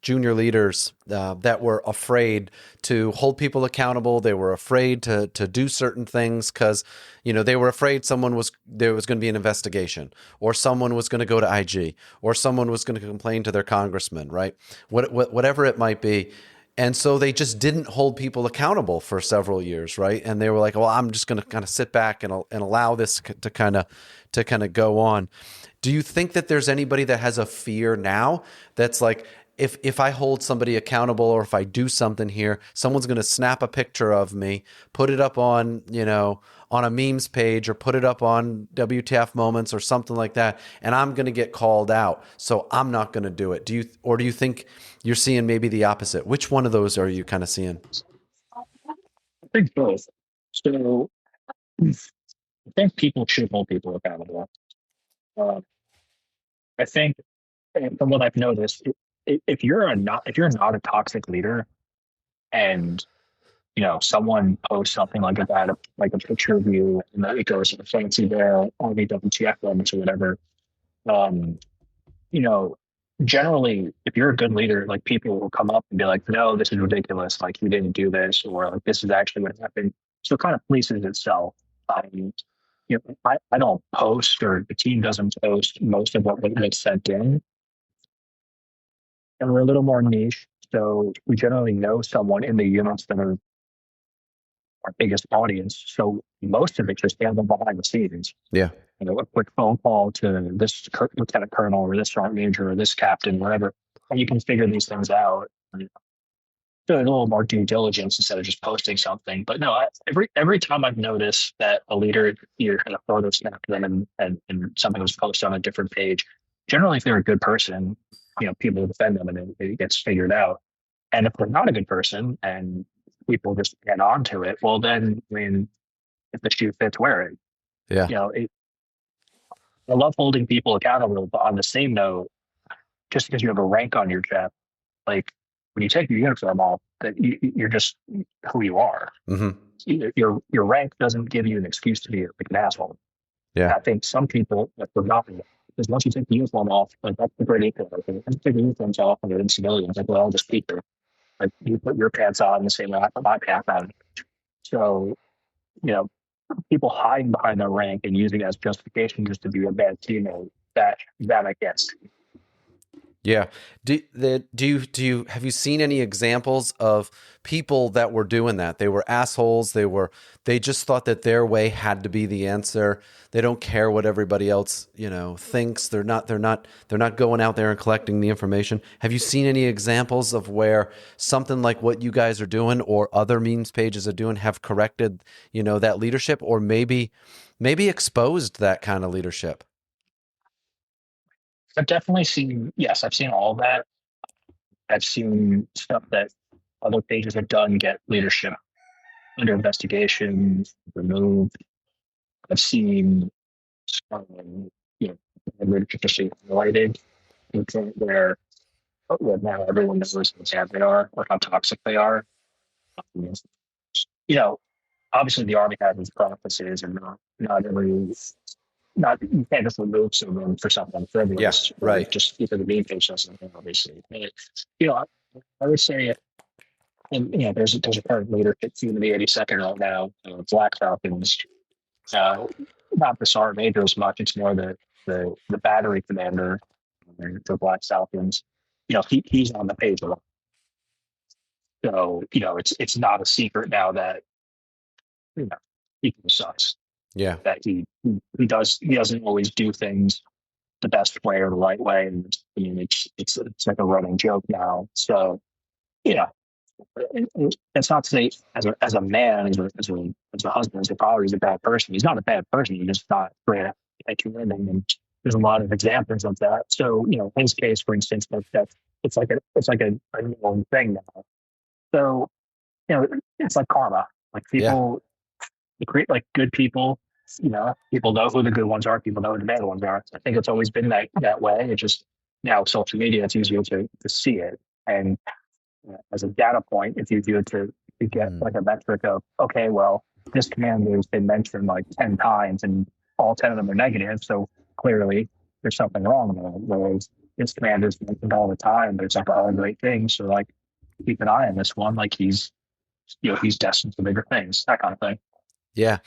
junior leaders that were afraid to hold people accountable. They were afraid to do certain things because, they were afraid there was going to be an investigation, or someone was going to go to IG, or someone was going to complain to their congressman, right? Whatever it might be. And so they just didn't hold people accountable for several years, right? And they were like, "Well, I'm just going to kind of sit back and allow this to kind of go on." Do you think that there's anybody that has a fear now that's like, if I hold somebody accountable, or if I do something here, someone's going to snap a picture of me, put it up on, on a memes page, or put it up on WTF moments or something like that, and I'm going to get called out. So I'm not going to do it. Do you think you're seeing maybe the opposite? Which one of those are you kind of seeing? I think both. So I think people should hold people accountable. Uh, I think, and from what I've noticed, if you're not a toxic leader, and someone posts something like that, like a picture of you, and that it goes fancy there, all the WTF moments or whatever. Um, you know, Generally, if you're a good leader, like people will come up and be like, "No, this is ridiculous. Like you didn't do this, or like this is actually what happened." So it kind of polices itself. Um, I don't post, or the team doesn't post most of what gets sent in, and we're a little more niche. So we generally know someone in the units that are our biggest audience. So most of it just handled behind the scenes. Yeah. A quick phone call to this lieutenant colonel, or this sergeant major, or this captain, whatever, and you can figure these things out. And do a little more due diligence instead of just posting something. But no, every time I've noticed that a leader, you're kind of photo snap them, and something was posted on a different page. Generally, if they're a good person, people defend them, and it gets figured out. And if they're not a good person, and people just get onto it, well, then I mean, if the shoe fits, wear it. Yeah. I love holding people accountable, but on the same note, just because you have a rank on your chest, like when you take your uniform off, that you're just who you are. Mm-hmm. Your rank doesn't give you an excuse to be like an asshole. Yeah. I think some people have forgotten that, because once you take the uniform off, like that's the great equalizer. Once you take the uniforms off and you're in civilians, like, well, I'll just keep it. Like you put your pants on the same way I put my pants on. So, you know, people hiding behind their rank and using it as justification just to be a bad teammate, that I guess. Yeah. Do you have you seen any examples of people that were doing that? They were assholes. They just thought that their way had to be the answer. They don't care what everybody else, thinks. They're not going out there and collecting the information. Have you seen any examples of where something like what you guys are doing or other memes pages are doing have corrected, that leadership, or maybe exposed that kind of leadership? I've definitely seen, yes, I've seen all that. I've seen stuff that other pages have done get leadership under investigation, removed. I've seen, leadership just highlighted to the point where now everyone knows how bad they are or how toxic they are. Um, you know, Obviously the Army has its processes, and not you can't just remove someone for something Yeah, frivolous, or right. just either the main page or something, obviously. But, you know, I would say, and there's a current leadership team in the 82nd right now, Black Falcons. Uh, Not the sergeant major as much; it's more the battery commander for Black Falcons. He's on the page a lot. So it's not a secret now that you know he sucks. Yeah. That he doesn't always do things the best way or the right way, and I mean it's like a running joke now. So you know that's not to say as a man, as a husband, as a father, he's a bad person. He's not a bad person. He's just not great at communicating. And there's a lot of examples of that. So in his case, for instance, that it's like a known thing now. So it's like karma. Like Yeah. people, create like good people. People know who the good ones are. People know who the bad ones are. I think it's always been that way. It just now with social media, it's easier to see it. And as a data point, if you do it to get Mm. like a metric of, okay, well, this commander has been mentioned like 10 times and all 10 of them are negative. So clearly there's something wrong there. Whereas this commander's mentioned all the time. There's like all great things. So like keep an eye on this one. Like he's destined for bigger things, that kind of thing. Yeah.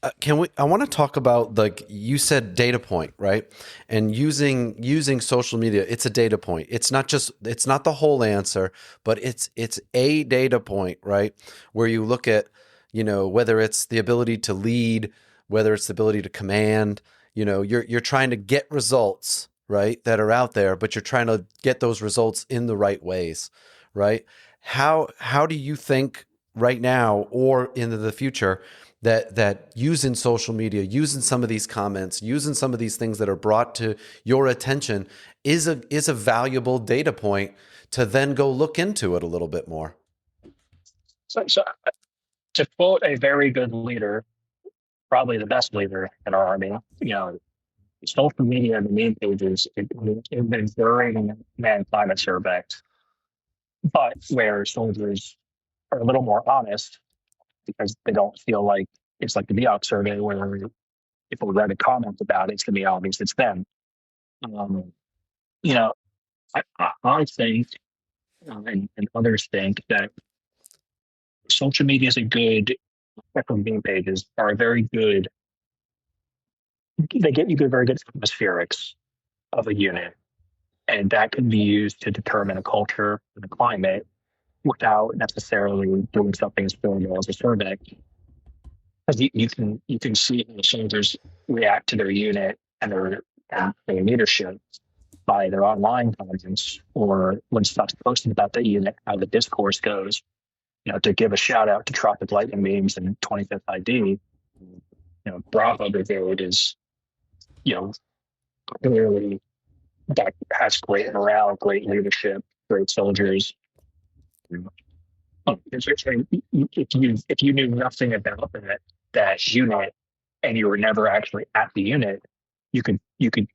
I want to talk about, like you said, data point, right? And using social media, it's a data point. It's not the whole answer, but it's a data point, right? Where you look at, whether it's the ability to lead, whether it's the ability to command, you're trying to get results, right? That are out there, but you're trying to get those results in the right ways, right? How do you think right now or into the future that using social media, using some of these comments, using some of these things that are brought to your attention is a valuable data point to then go look into it a little bit more? So to quote a very good leader, probably the best leader in our army, social media and the meme pages have been during man climate survey, but where soldiers are a little more honest because they don't feel like it's like the Meow survey where if we read a comment about it, it's going to be obvious it's them. Um, you know, I think, and others think that social media is a good, from meme pages are a very good, they get you good, very good atmospherics of a unit. And that can be used to determine a culture and a climate without necessarily doing something as formal as a survey. Because you can see how the soldiers react to their unit and their leadership by their online comments or when stuff's posted about the unit, how the discourse goes. To give a shout out to Tropic Lightning Memes and 25th ID, Bravo Brigade is, clearly that has great morale, great leadership, great soldiers. If you knew nothing about that unit and you were never actually at the unit, you could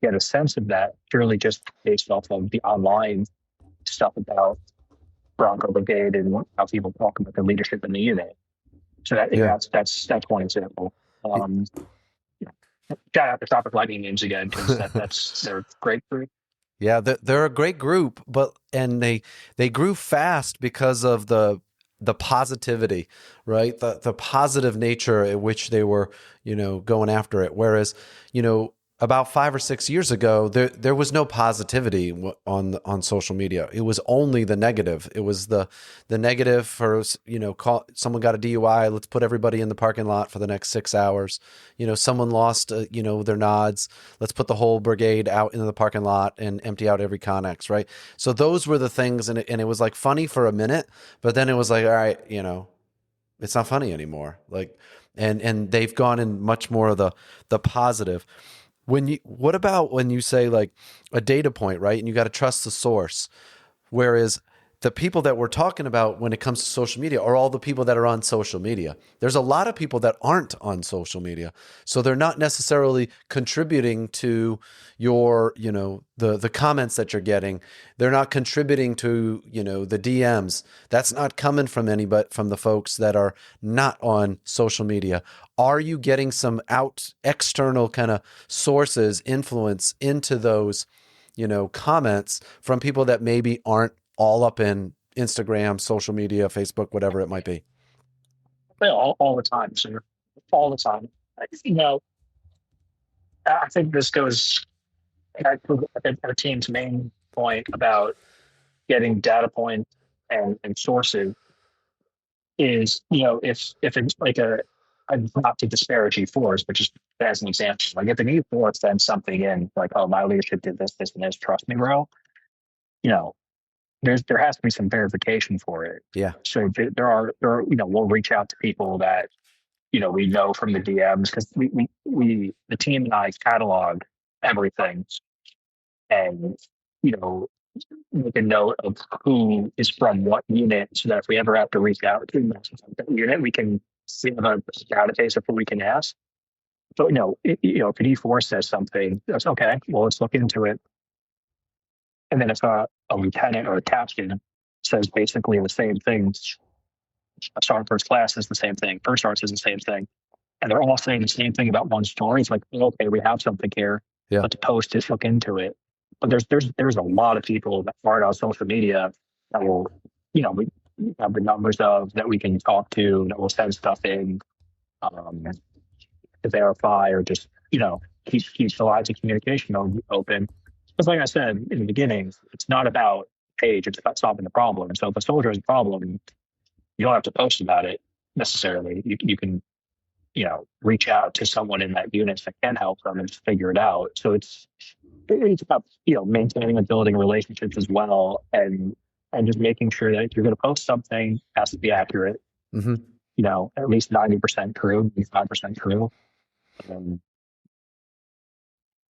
get a sense of that purely just based off of the online stuff about Bronco Brigade and how people talk about the leadership in the unit. So Yeah. that's one example. Um, Shout out to Tropic Lightning Names again because they're a great group. Yeah, they're a great group, and they grew fast because of the positivity, right? The positive nature at which they were, going after it. Whereas, about 5 or 6 years ago, there was no positivity on social media. It was only the negative. It was the negative for, someone got a DUI. Let's put everybody in the parking lot for the next 6 hours. Someone lost, their nods. Let's put the whole brigade out into the parking lot and empty out every Connex, right? So those were the things, and it was like funny for a minute, but then it was like, all right, it's not funny anymore. Like, and they've gone in much more of the positive. What about when you say like a data point, right? And you got to trust the source. Whereas the people that we're talking about when it comes to social media are all the people that are on social media. There's a lot of people that aren't on social media. So they're not necessarily contributing to your, the comments that you're getting. They're not contributing to, the DMs. That's not coming from anybody, from the folks that are not on social media. Are you getting some external kind of sources, influence into those, comments from people that maybe aren't all up in Instagram, social media, Facebook, whatever it might be? Yeah, all the time, sir. All the time. You know, I think this goes back to I think our team's main point about getting data points and sources is, if it's like I'm not to disparage E4s, but just as an example, like if an E4 sends something in, like, oh, my leadership did this, this, and this, trust me, bro, you know, there has to be some verification for it. Yeah. So we'll reach out to people that, we know from the DMs, because the team and I catalog everything, and, you know, make a note of who is from what unit, so that if we ever have to reach out to that unit, we can see the database of who we can ask. So, if an E4 says something, that's okay. Well, let's look into it. And then if a lieutenant or a captain says basically the same thing, a sergeant first class says the same thing, first sergeant says the same thing, and they're all saying the same thing about one story, it's like, okay, we have something here. Yeah. Let's post it, look into it. But there's a lot of people that aren't on social media that will, we have the numbers of that we can talk to, that will send stuff in, to verify, or just, keep the lines of communication open. Because like I said in the beginning, it's not about page, it's about solving the problem. So if a soldier has a problem, you don't have to post about it necessarily. You can, reach out to someone in that unit that can help them and just figure it out. So it's about, maintaining and building relationships as well, and just making sure that if you're going to post something, it has to be accurate. Mm-hmm. At least 90% true, 5% true.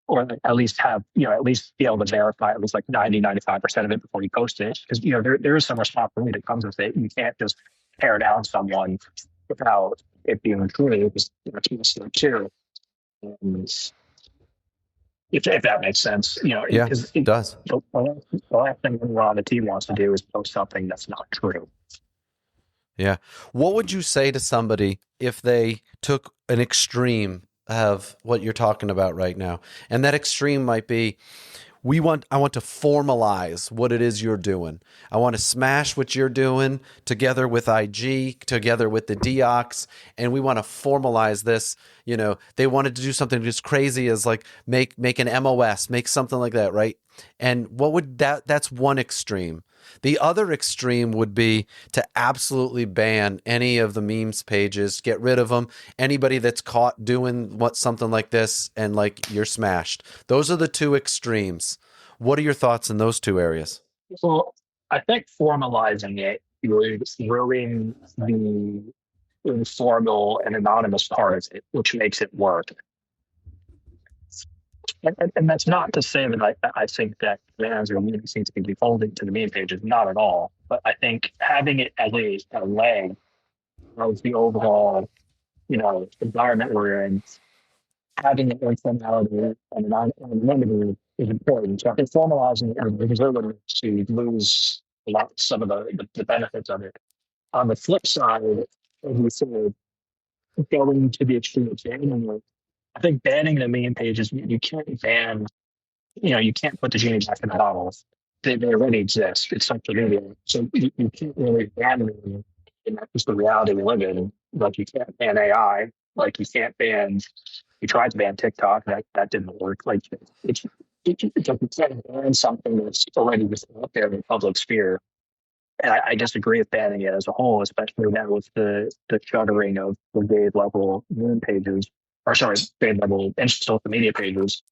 Or at least have, at least be able to verify at least like 95% of it before you post it. Because, there is some responsibility that comes with it. You can't just tear down someone without it being true, because that's missing too. If that makes sense, Yeah, it does. The last thing anyone on the team wants to do is post something that's not true. Yeah. What would you say to somebody if they took an extreme of what you're talking about right now? And that extreme might be, I want to formalize what it is you're doing. I want to smash what you're doing together with IG, together with the DOCs, and we want to formalize this. They wanted to do something just crazy as like make an MOS, make something like that, right? And what would that's one extreme. The other extreme would be to absolutely ban any of the memes pages, get rid of them. Anybody that's caught doing something like this, and like, you're smashed. Those are the two extremes. What are your thoughts in those two areas? Well, I think formalizing it would ruin the informal and anonymous part of it, which makes it work. And that's not to say that I think that commands or units need to be defaulted to the meme pages, not at all. But I think having it as a leg of the overall, environment we're in, having an informality and anonymity is important. So I think formalizing it is really to lose some of the benefits of it. On the flip side, as you said, going to the extreme of banning it, I think banning the meme pages, you can't ban, you can't put the genie back in the bottle. They already exist. It's social media. So you can't really ban them. And that's just the reality we live in. Like, you can't ban AI. Like, you tried to ban TikTok. That didn't work. Like, it's like you can't ban something that's already just out there in the public sphere. And I disagree with banning it as a whole, especially now with the shuttering of brigade level meme pages, or sorry, brigade level social media pages.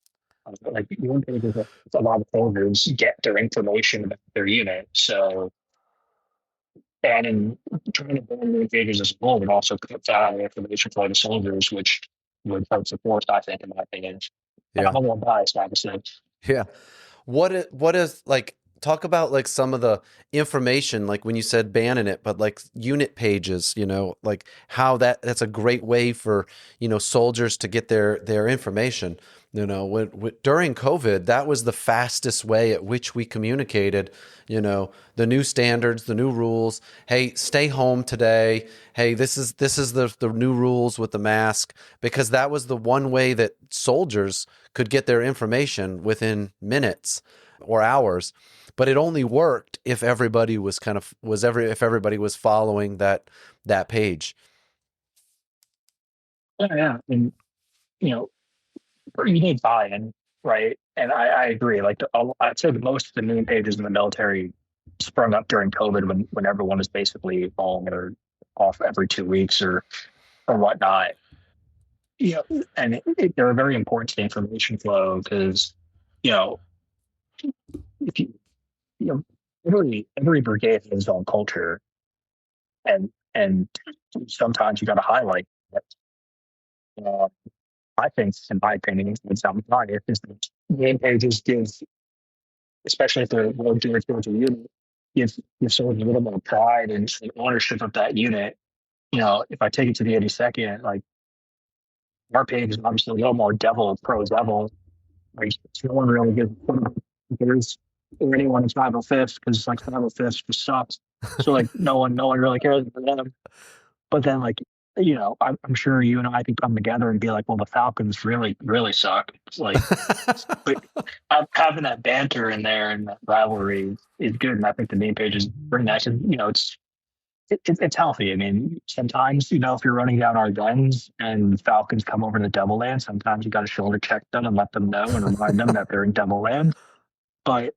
Like, meme pages, a lot of soldiers get their information about their unit. So trying to ban meme pages as a whole would also cut down information for the soldiers, which would hurt support, I think, in my opinion. Yeah. I'm a little biased, obviously. Yeah. What is like, talk about like some of the information, like when you said banning it, but like unit pages, like how that's a great way for, soldiers to get their information. During COVID, that was the fastest way at which we communicated, the new standards, the new rules. Hey, stay home today. Hey, this is the new rules with the mask, because that was the one way that soldiers could get their information within minutes. or hours, but it only worked if everybody was if everybody was following that page. Yeah, and you know, you need buy-in, right? And I agree. Like I'd say that most of the meme pages in the military sprung up during COVID when everyone was basically home or off every 2 weeks or whatnot. And they're very important to the information flow because you know if you know every brigade has its own culture, and sometimes you got to highlight that. Uh, I think, in my opinion, it's sound biased, is that game pages give, especially if they're more geared towards a unit, give someone a little more pride and ownership of that unit. If I take it to the 82nd, like our page is obviously a little more pro devil. Like no one really gives there's or anyone in 505th because like 505th just sucks. So like no one really cares about them. But then like I'm sure you and I could come together and be like, well, the Falcons really really suck. It's like, but having that banter in there and that rivalry is good, and I think the name pages bring that. And it's healthy. I mean, sometimes if you're running down our guns and Falcons come over to Devil Land, sometimes you got to shoulder check them and let them know and remind them that they're in Devil Land. But at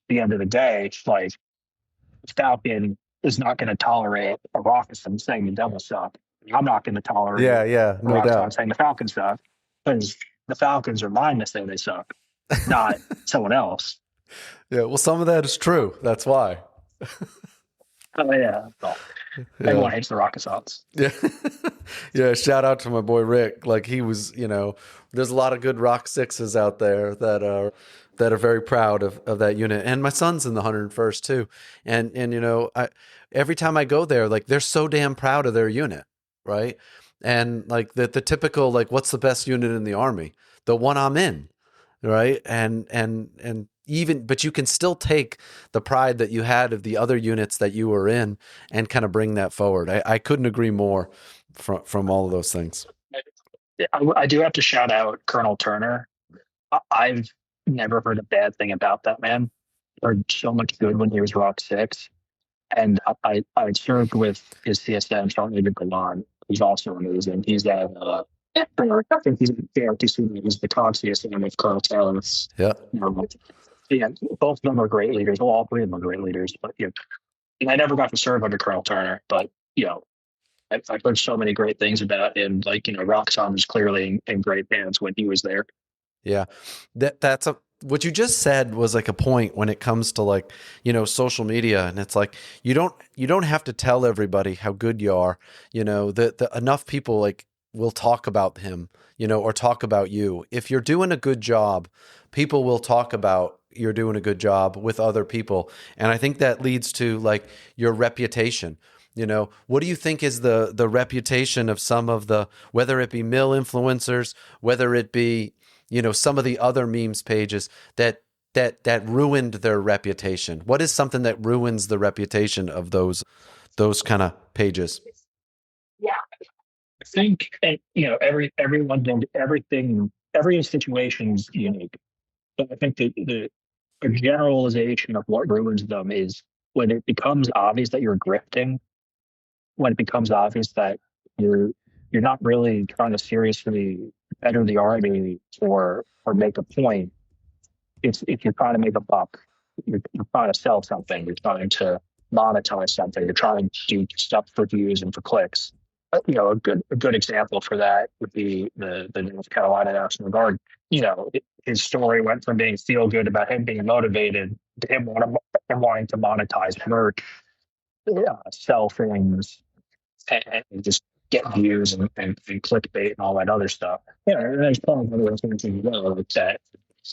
the end of the day, it's like Falcon is not going to tolerate a Rockism saying the Devils suck. I'm not going to tolerate Yeah, a no Rockism doubt. saying the Falcons suck because the Falcons are mine to say they suck, not someone else. Yeah, well, some of that is true. That's why. Oh yeah, well, Yeah. everyone hates the Rocket Sox. Yeah. Yeah. Shout out to my boy Rick. Like he was, there's a lot of good Rock Sixes out there that are very proud of that unit. And my son's in the 101st too. And every time I go there, like they're so damn proud of their unit, right? And like the typical, like, what's the best unit in the Army? The one I'm in, right? And even, but you can still take the pride that you had of the other units that you were in and kind of bring that forward. I couldn't agree more from all of those things. I do have to shout out Colonel Turner. I've never heard a bad thing about that man. Heard so much good when he was Rock 6. And I served with his CSM, Sergeant Major Galan. He's also amazing. He's at, I think he's at JRTC. He's the COG CSM with Colonel Taylor. Yeah. Yeah, both of them are great leaders. Well, all three of them are great leaders. But and I never got to serve under Colonel Turner. But I've heard so many great things about him. Like Roxxon was clearly in great hands when he was there. Yeah, that's what you just said was like a point when it comes to like social media, and it's like you don't have to tell everybody how good you are. The enough people like will talk about him, or talk about you. If you're doing a good job, people will talk about you're doing a good job with other people, and I think that leads to like your reputation. What do you think is the reputation of some of the, whether it be mill influencers, whether it be some of the other memes pages that ruined their reputation? What is something that ruins the reputation of those kind of pages? Yeah, I think every situation is unique. But I think a generalization of what ruins them is when it becomes obvious that you're grifting, when it becomes obvious that you're not really trying to seriously better the army or make a point. If you're trying to make a buck, you're trying to sell something, you're trying to monetize something, you're trying to do stuff for views and for clicks. A good example for that would be the North Carolina National Guard. His story went from being feel good about him being motivated to him wanting to monetize merch, sell things, and just get views and clickbait and all that other stuff. And there's probably one of those things as well, like that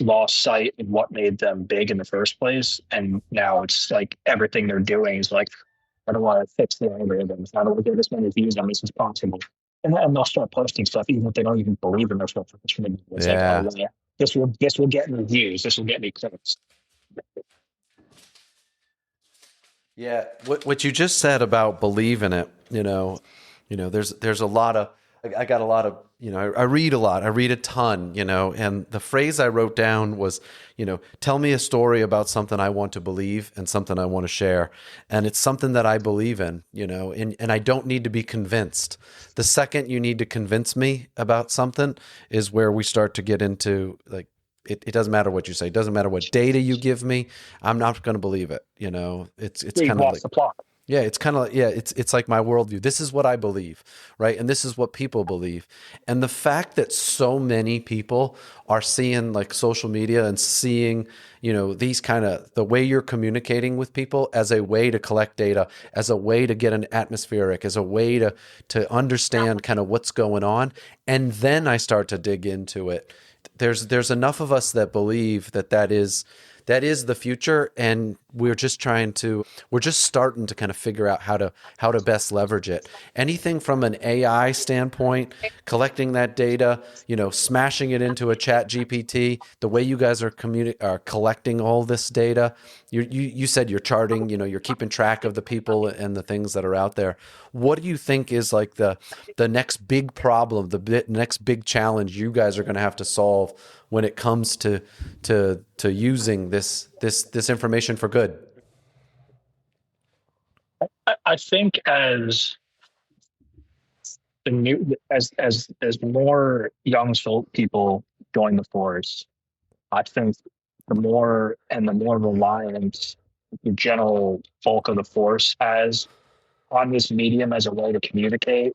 lost sight of what made them big in the first place. And now it's like everything they're doing is like, I don't want to fix the algorithms. I don't want to get as many views on this as possible. And they'll start posting stuff even if they don't even believe in their stuff. It's Yeah. like, oh, yeah, this will get me views. This will get me clicks. Yeah, what you just said about believe in it, there's a lot I got a lot of, I read a lot. I read a ton, and the phrase I wrote down was, tell me a story about something I want to believe and something I want to share. And it's something that I believe in, and I don't need to be convinced. The second you need to convince me about something is where we start to get into like, it doesn't matter what you say. It doesn't matter what data you give me. I'm not going to believe it. It's You've kind of lost like, the plot. yeah, it's kind of like, yeah, it's like my worldview. This is what I believe, right? And this is what people believe. And the fact that so many people are seeing like social media and seeing, these kind of the way you're communicating with people as a way to collect data, as a way to get an atmospheric, as a way to understand kind of what's going on. And then I start to dig into it. There's enough of us that believe that is the future, and we're just starting to kind of figure out how to best leverage it. Anything from an AI standpoint, collecting that data, smashing it into a chat GPT, the way you guys are collecting all this data. You said you're charting, you're keeping track of the people and the things that are out there. What do you think is like the next big problem, next big challenge you guys are going to have to solve when it comes to using this information for good? I think as the new as more young people join the force, I think the more reliance the general bulk of the force has on this medium as a way to communicate,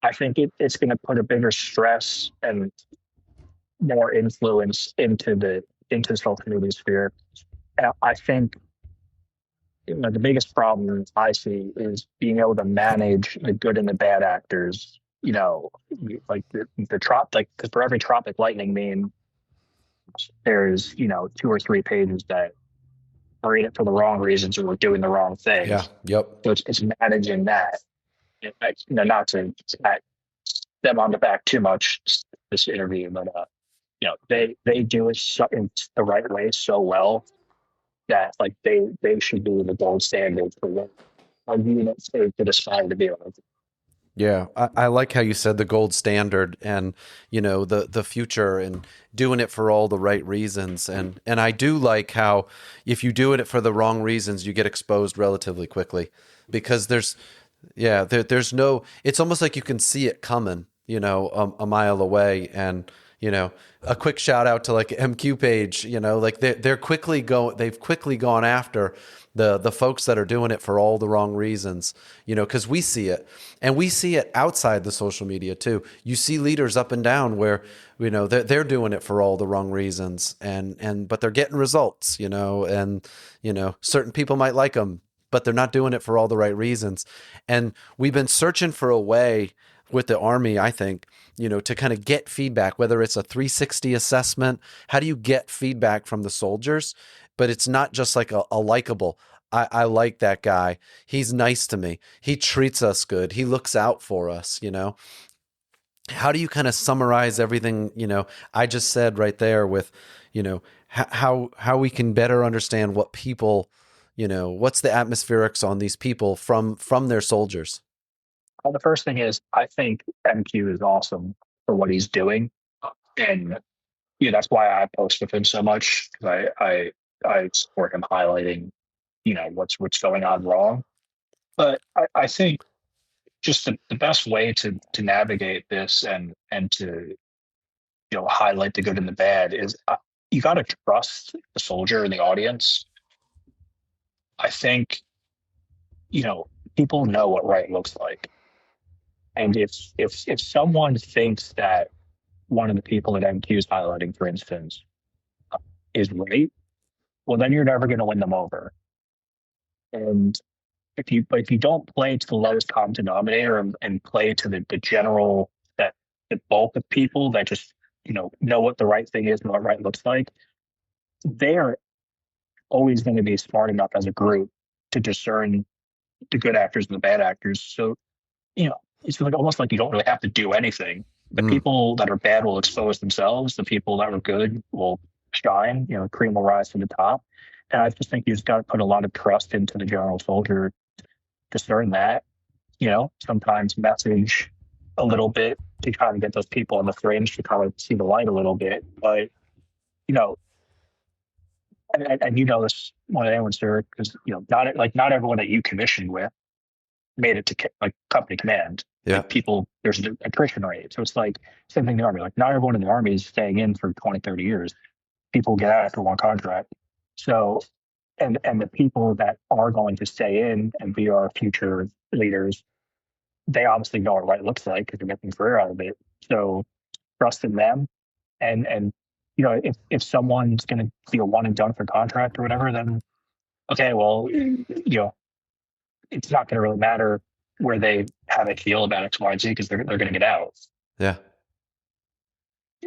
I think it's going to put a bigger stress and more influence into the social media sphere. I think the biggest problem I see is being able to manage the good and the bad actors. Like the trop, like because for every tropic lightning meme, there's 2 or 3 pages that are in it for the wrong reasons or we're doing the wrong Yeah. things. Yep. So it's managing that. Not to pat them on the back too much this interview, but they do it in the right way so well that like they should be the gold standard for what a unit could aspire to be like. Yeah, I like how you said the gold standard and the future and doing it for all the right reasons, and I do like how if you do it for the wrong reasons you get exposed relatively quickly because there's no, it's almost like you can see it coming a mile away. And a quick shout out to like MQ page, like they've quickly gone after the folks that are doing it for all the wrong reasons, because we see it, and we see it outside the social media too. You see leaders up and down where they're doing it for all the wrong reasons, but they're getting results, and certain people might like them, but they're not doing it for all the right reasons. And we've been searching for a way with the Army, I think, to kind of get feedback, whether it's a 360 assessment. How do you get feedback from the soldiers? But it's not just like a likable, I like that guy. He's nice to me. He treats us good. He looks out for us, How do you kind of summarize everything, I just said right there with, how we can better understand what people, what's the atmospherics on these people from their soldiers? The first thing is I think MQ is awesome for what he's doing, and that's why I post with him so much because I support him highlighting what's going on wrong. But I think just the best way to navigate this and to highlight the good and the bad is you got to trust the soldier and the audience. I think people know what right looks like, and if someone thinks that one of the people that MQ is highlighting, for instance, is right, well then you're never going to win them over. And if you don't play to the lowest common denominator and play to the general, that the bulk of people that just know what the right thing is and what right looks like, they are always going to be smart enough as a group to discern the good actors and the bad actors. So it's like almost like you don't really have to do anything. The people that are bad will expose themselves. The people that are good will shine. Cream will rise to the top. And I just think you just got to put a lot of trust into the general soldier, discern that. Sometimes message a little bit to kind of get those people on the fringe to kind of see the light a little bit. But, you know, and you know this more than anyone, sir, because, not everyone that you commissioned with made it to like company command. Yeah. Like people, there's an attrition rate. So it's like same thing in the Army. Like not everyone in the Army is staying in for 20, 30 years. People get out after one contract. So, and the people that are going to stay in and be our future leaders, they obviously know what it looks like because they're making a career out of it. So trust in them. And if someone's going to be a one and done for contract or whatever, then okay, well, it's not going to really matter where they have a feel about X, Y, and Z because they're going to get out. Yeah.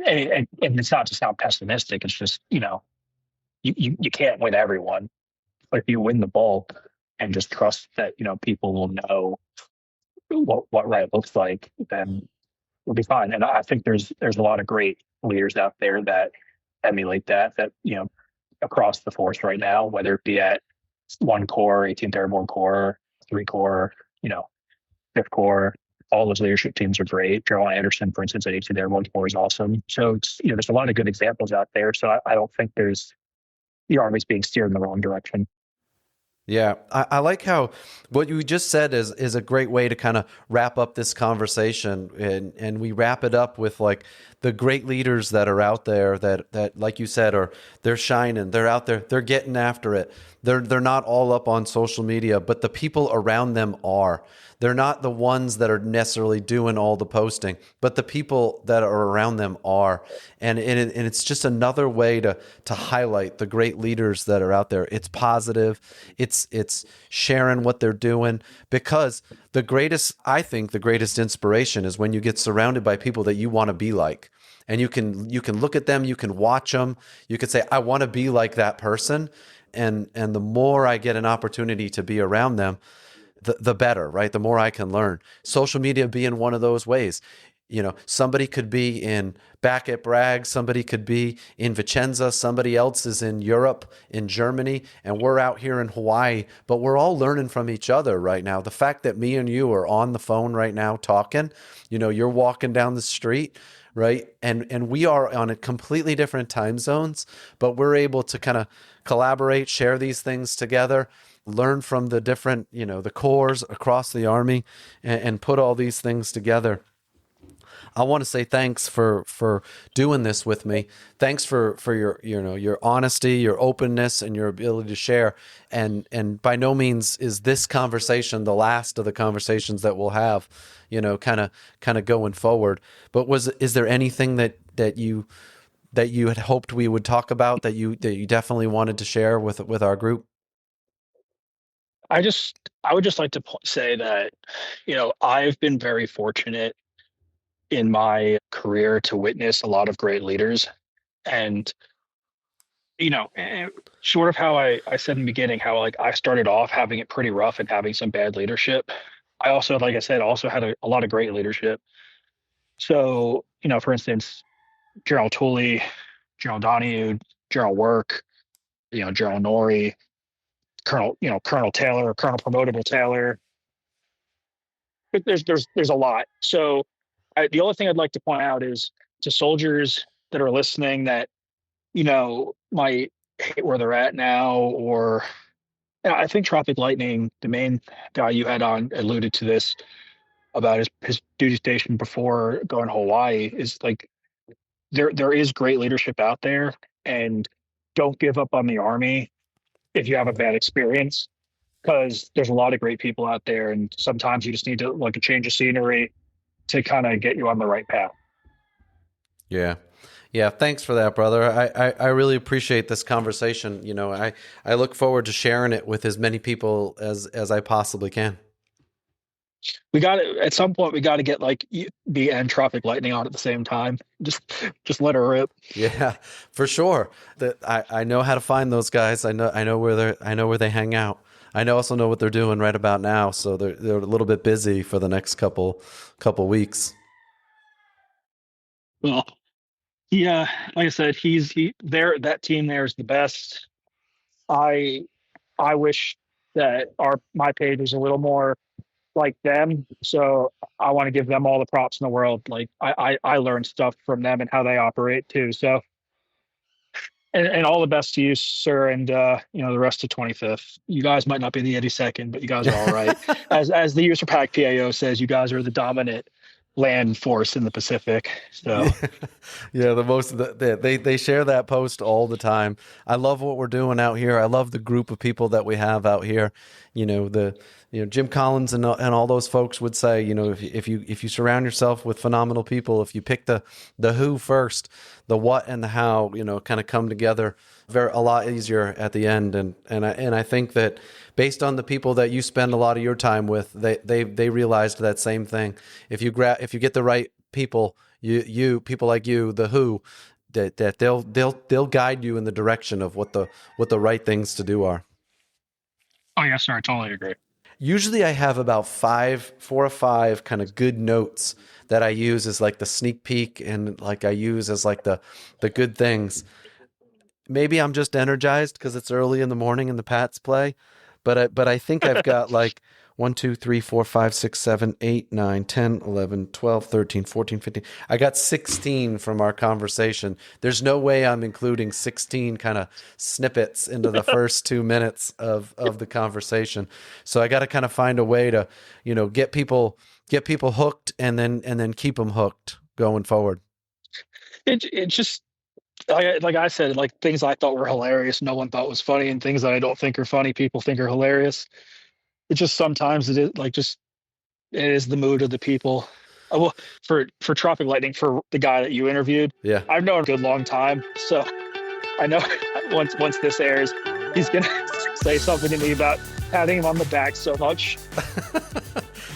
And it's not to sound pessimistic. It's just, you can't win everyone. But if you win the bulk and just trust that, people will know what right looks like, then we'll be fine. And I think there's a lot of great leaders out there that emulate that, across the force right now, whether it be at 1 Corps, 18th Airborne Corps, 3 Corps, 5th Corps. All those leadership teams are great. General Anderson, for instance, at 18th Airborne Corps is awesome. So it's, there's a lot of good examples out there. So I don't think the Army's being steered in the wrong direction. Yeah, I like how what you just said is a great way to kind of wrap up this conversation, and we wrap it up with like the great leaders that are out there that like you said, they're shining, they're out there, they're getting after it. They're not all up on social media, but the people around them are. They're not the ones that are necessarily doing all the posting, but the people that are around them are. And it's just another way to highlight the great leaders that are out there. It's positive. It's sharing what they're doing, because I think the greatest inspiration is when you get surrounded by people that you want to be like. And you can look at them, you can watch them, you can say, I want to be like that person. And the more I get an opportunity to be around them, the better, right? The more I can learn. Social media being one of those ways. Somebody could be back at Bragg, somebody could be in Vicenza, somebody else is in Europe, in Germany, and we're out here in Hawaii, but we're all learning from each other right now. The fact that me and you are on the phone right now talking, you're walking down the street, right? And we are on a completely different time zones, but we're able to kind of collaborate, share these things together, learn from the different, the corps across the Army, and put all these things together. I want to say thanks for doing this with me. Thanks for your honesty, your openness, and your ability to share. And by no means is this conversation the last of the conversations that we'll have, kind of going forward. But is there anything that you had hoped we would talk about that you definitely wanted to share with our group? I would just like to say that, I've been very fortunate in my career to witness a lot of great leaders. And, sort of how I said in the beginning, how like I started off having it pretty rough and having some bad leadership. I also, like I said, also had a lot of great leadership. So, for instance, General Tooley, General Donahue, General Work, General Norrie, Colonel Taylor, Colonel Promotable Taylor. There's a lot. So the only thing I'd like to point out is to soldiers that are listening that, might hate where they're at now, or I think Tropic Lightning, the main guy you had on, alluded to this about his duty station before going to Hawaii, is like there is great leadership out there, and don't give up on the Army if you have a bad experience, because there's a lot of great people out there, and sometimes you just need to like a change of scenery to kind of get you on the right path. Yeah. Yeah. Thanks for that, brother. I really appreciate this conversation. I look forward to sharing it with as many people as I possibly can. We got to, at some point, we got to get like the and Tropic Lightning on at the same time. Just let her rip. Yeah, for sure. I know how to find those guys. I know where they hang out. Also know what they're doing right about now. So they're a little bit busy for the next couple weeks. Well, yeah, like I said, that team there is the best. I wish that my page was a little more like them. So I want to give them all the props in the world. Like I learned stuff from them and how they operate too. So and all the best to you, sir, and the rest of 25th. You guys might not be the 82nd, but you guys are all right. As the user pack PAO says, you guys are the dominant land force in the Pacific. So yeah, they share that post all the time. I love what we're doing out here. I love the group of people that we have out here. Jim Collins and all those folks would say, if you surround yourself with phenomenal people, if you pick the who first, the what and the how, kind of come together a lot easier at the end. And I think that based on the people that you spend a lot of your time with, they realized that same thing. If you get the right people, people like you, the who, that they'll guide you in the direction of what the right things to do are. Oh yes, sir. I totally agree. Usually I have about 4 or 5 kind of good notes that I use as like the sneak peek and like I use as like the good things. Maybe I'm just energized because it's early in the morning and the Pats play, but I think I've got like 1, 2, 3, 4, 5, 6, 7, 8, 9, 10, 11, 12, 13, 14, 15. I got 16 from our conversation. There's no way I'm including 16 kind of snippets into the first 2 minutes of the conversation. So I got to kind of find a way to, get people hooked and then keep them hooked going forward. It just like I said, like things I thought were hilarious, no one thought was funny, and things that I don't think are funny, people think are hilarious. It just sometimes it is it is the mood of the people. Well, for Tropic Lightning, for the guy that you interviewed, Yeah, I've known him a good long time, so I know once this airs, he's gonna say something to me about patting him on the back so much.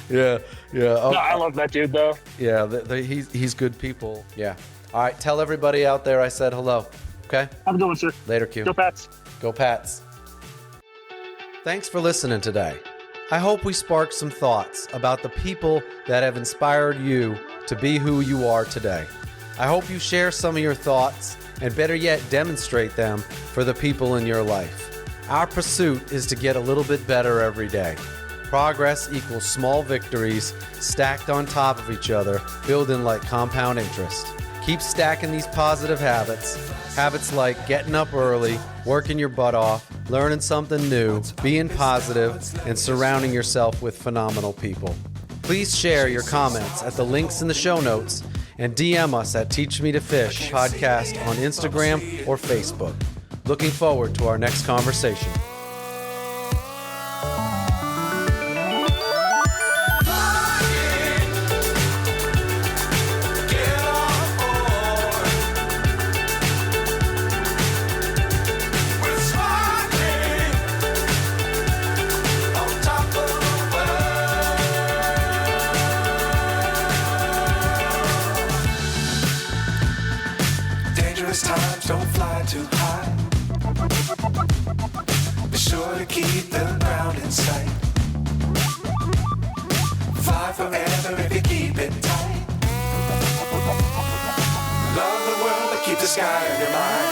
yeah. No, I love that dude though. Yeah, he's good people. Yeah. All right, tell everybody out there I said hello. Okay. Have a good one, sir. Later, Q. Go Pats. Go Pats. Thanks for listening today. I hope we sparked some thoughts about the people that have inspired you to be who you are today. I hope you share some of your thoughts and better yet, demonstrate them for the people in your life. Our pursuit is to get a little bit better every day. Progress equals small victories stacked on top of each other, building like compound interest. Keep stacking these positive habits. Habits like getting up early, working your butt off, learning something new, being positive, and surrounding yourself with phenomenal people. Please share your comments at the links in the show notes and DM us at Teach Me to Fish podcast on Instagram or Facebook. Looking forward to our next conversation. Times don't fly too high. Be sure to keep the ground in sight. Fly forever if you keep it tight. Love the world, but keep the sky on your mind.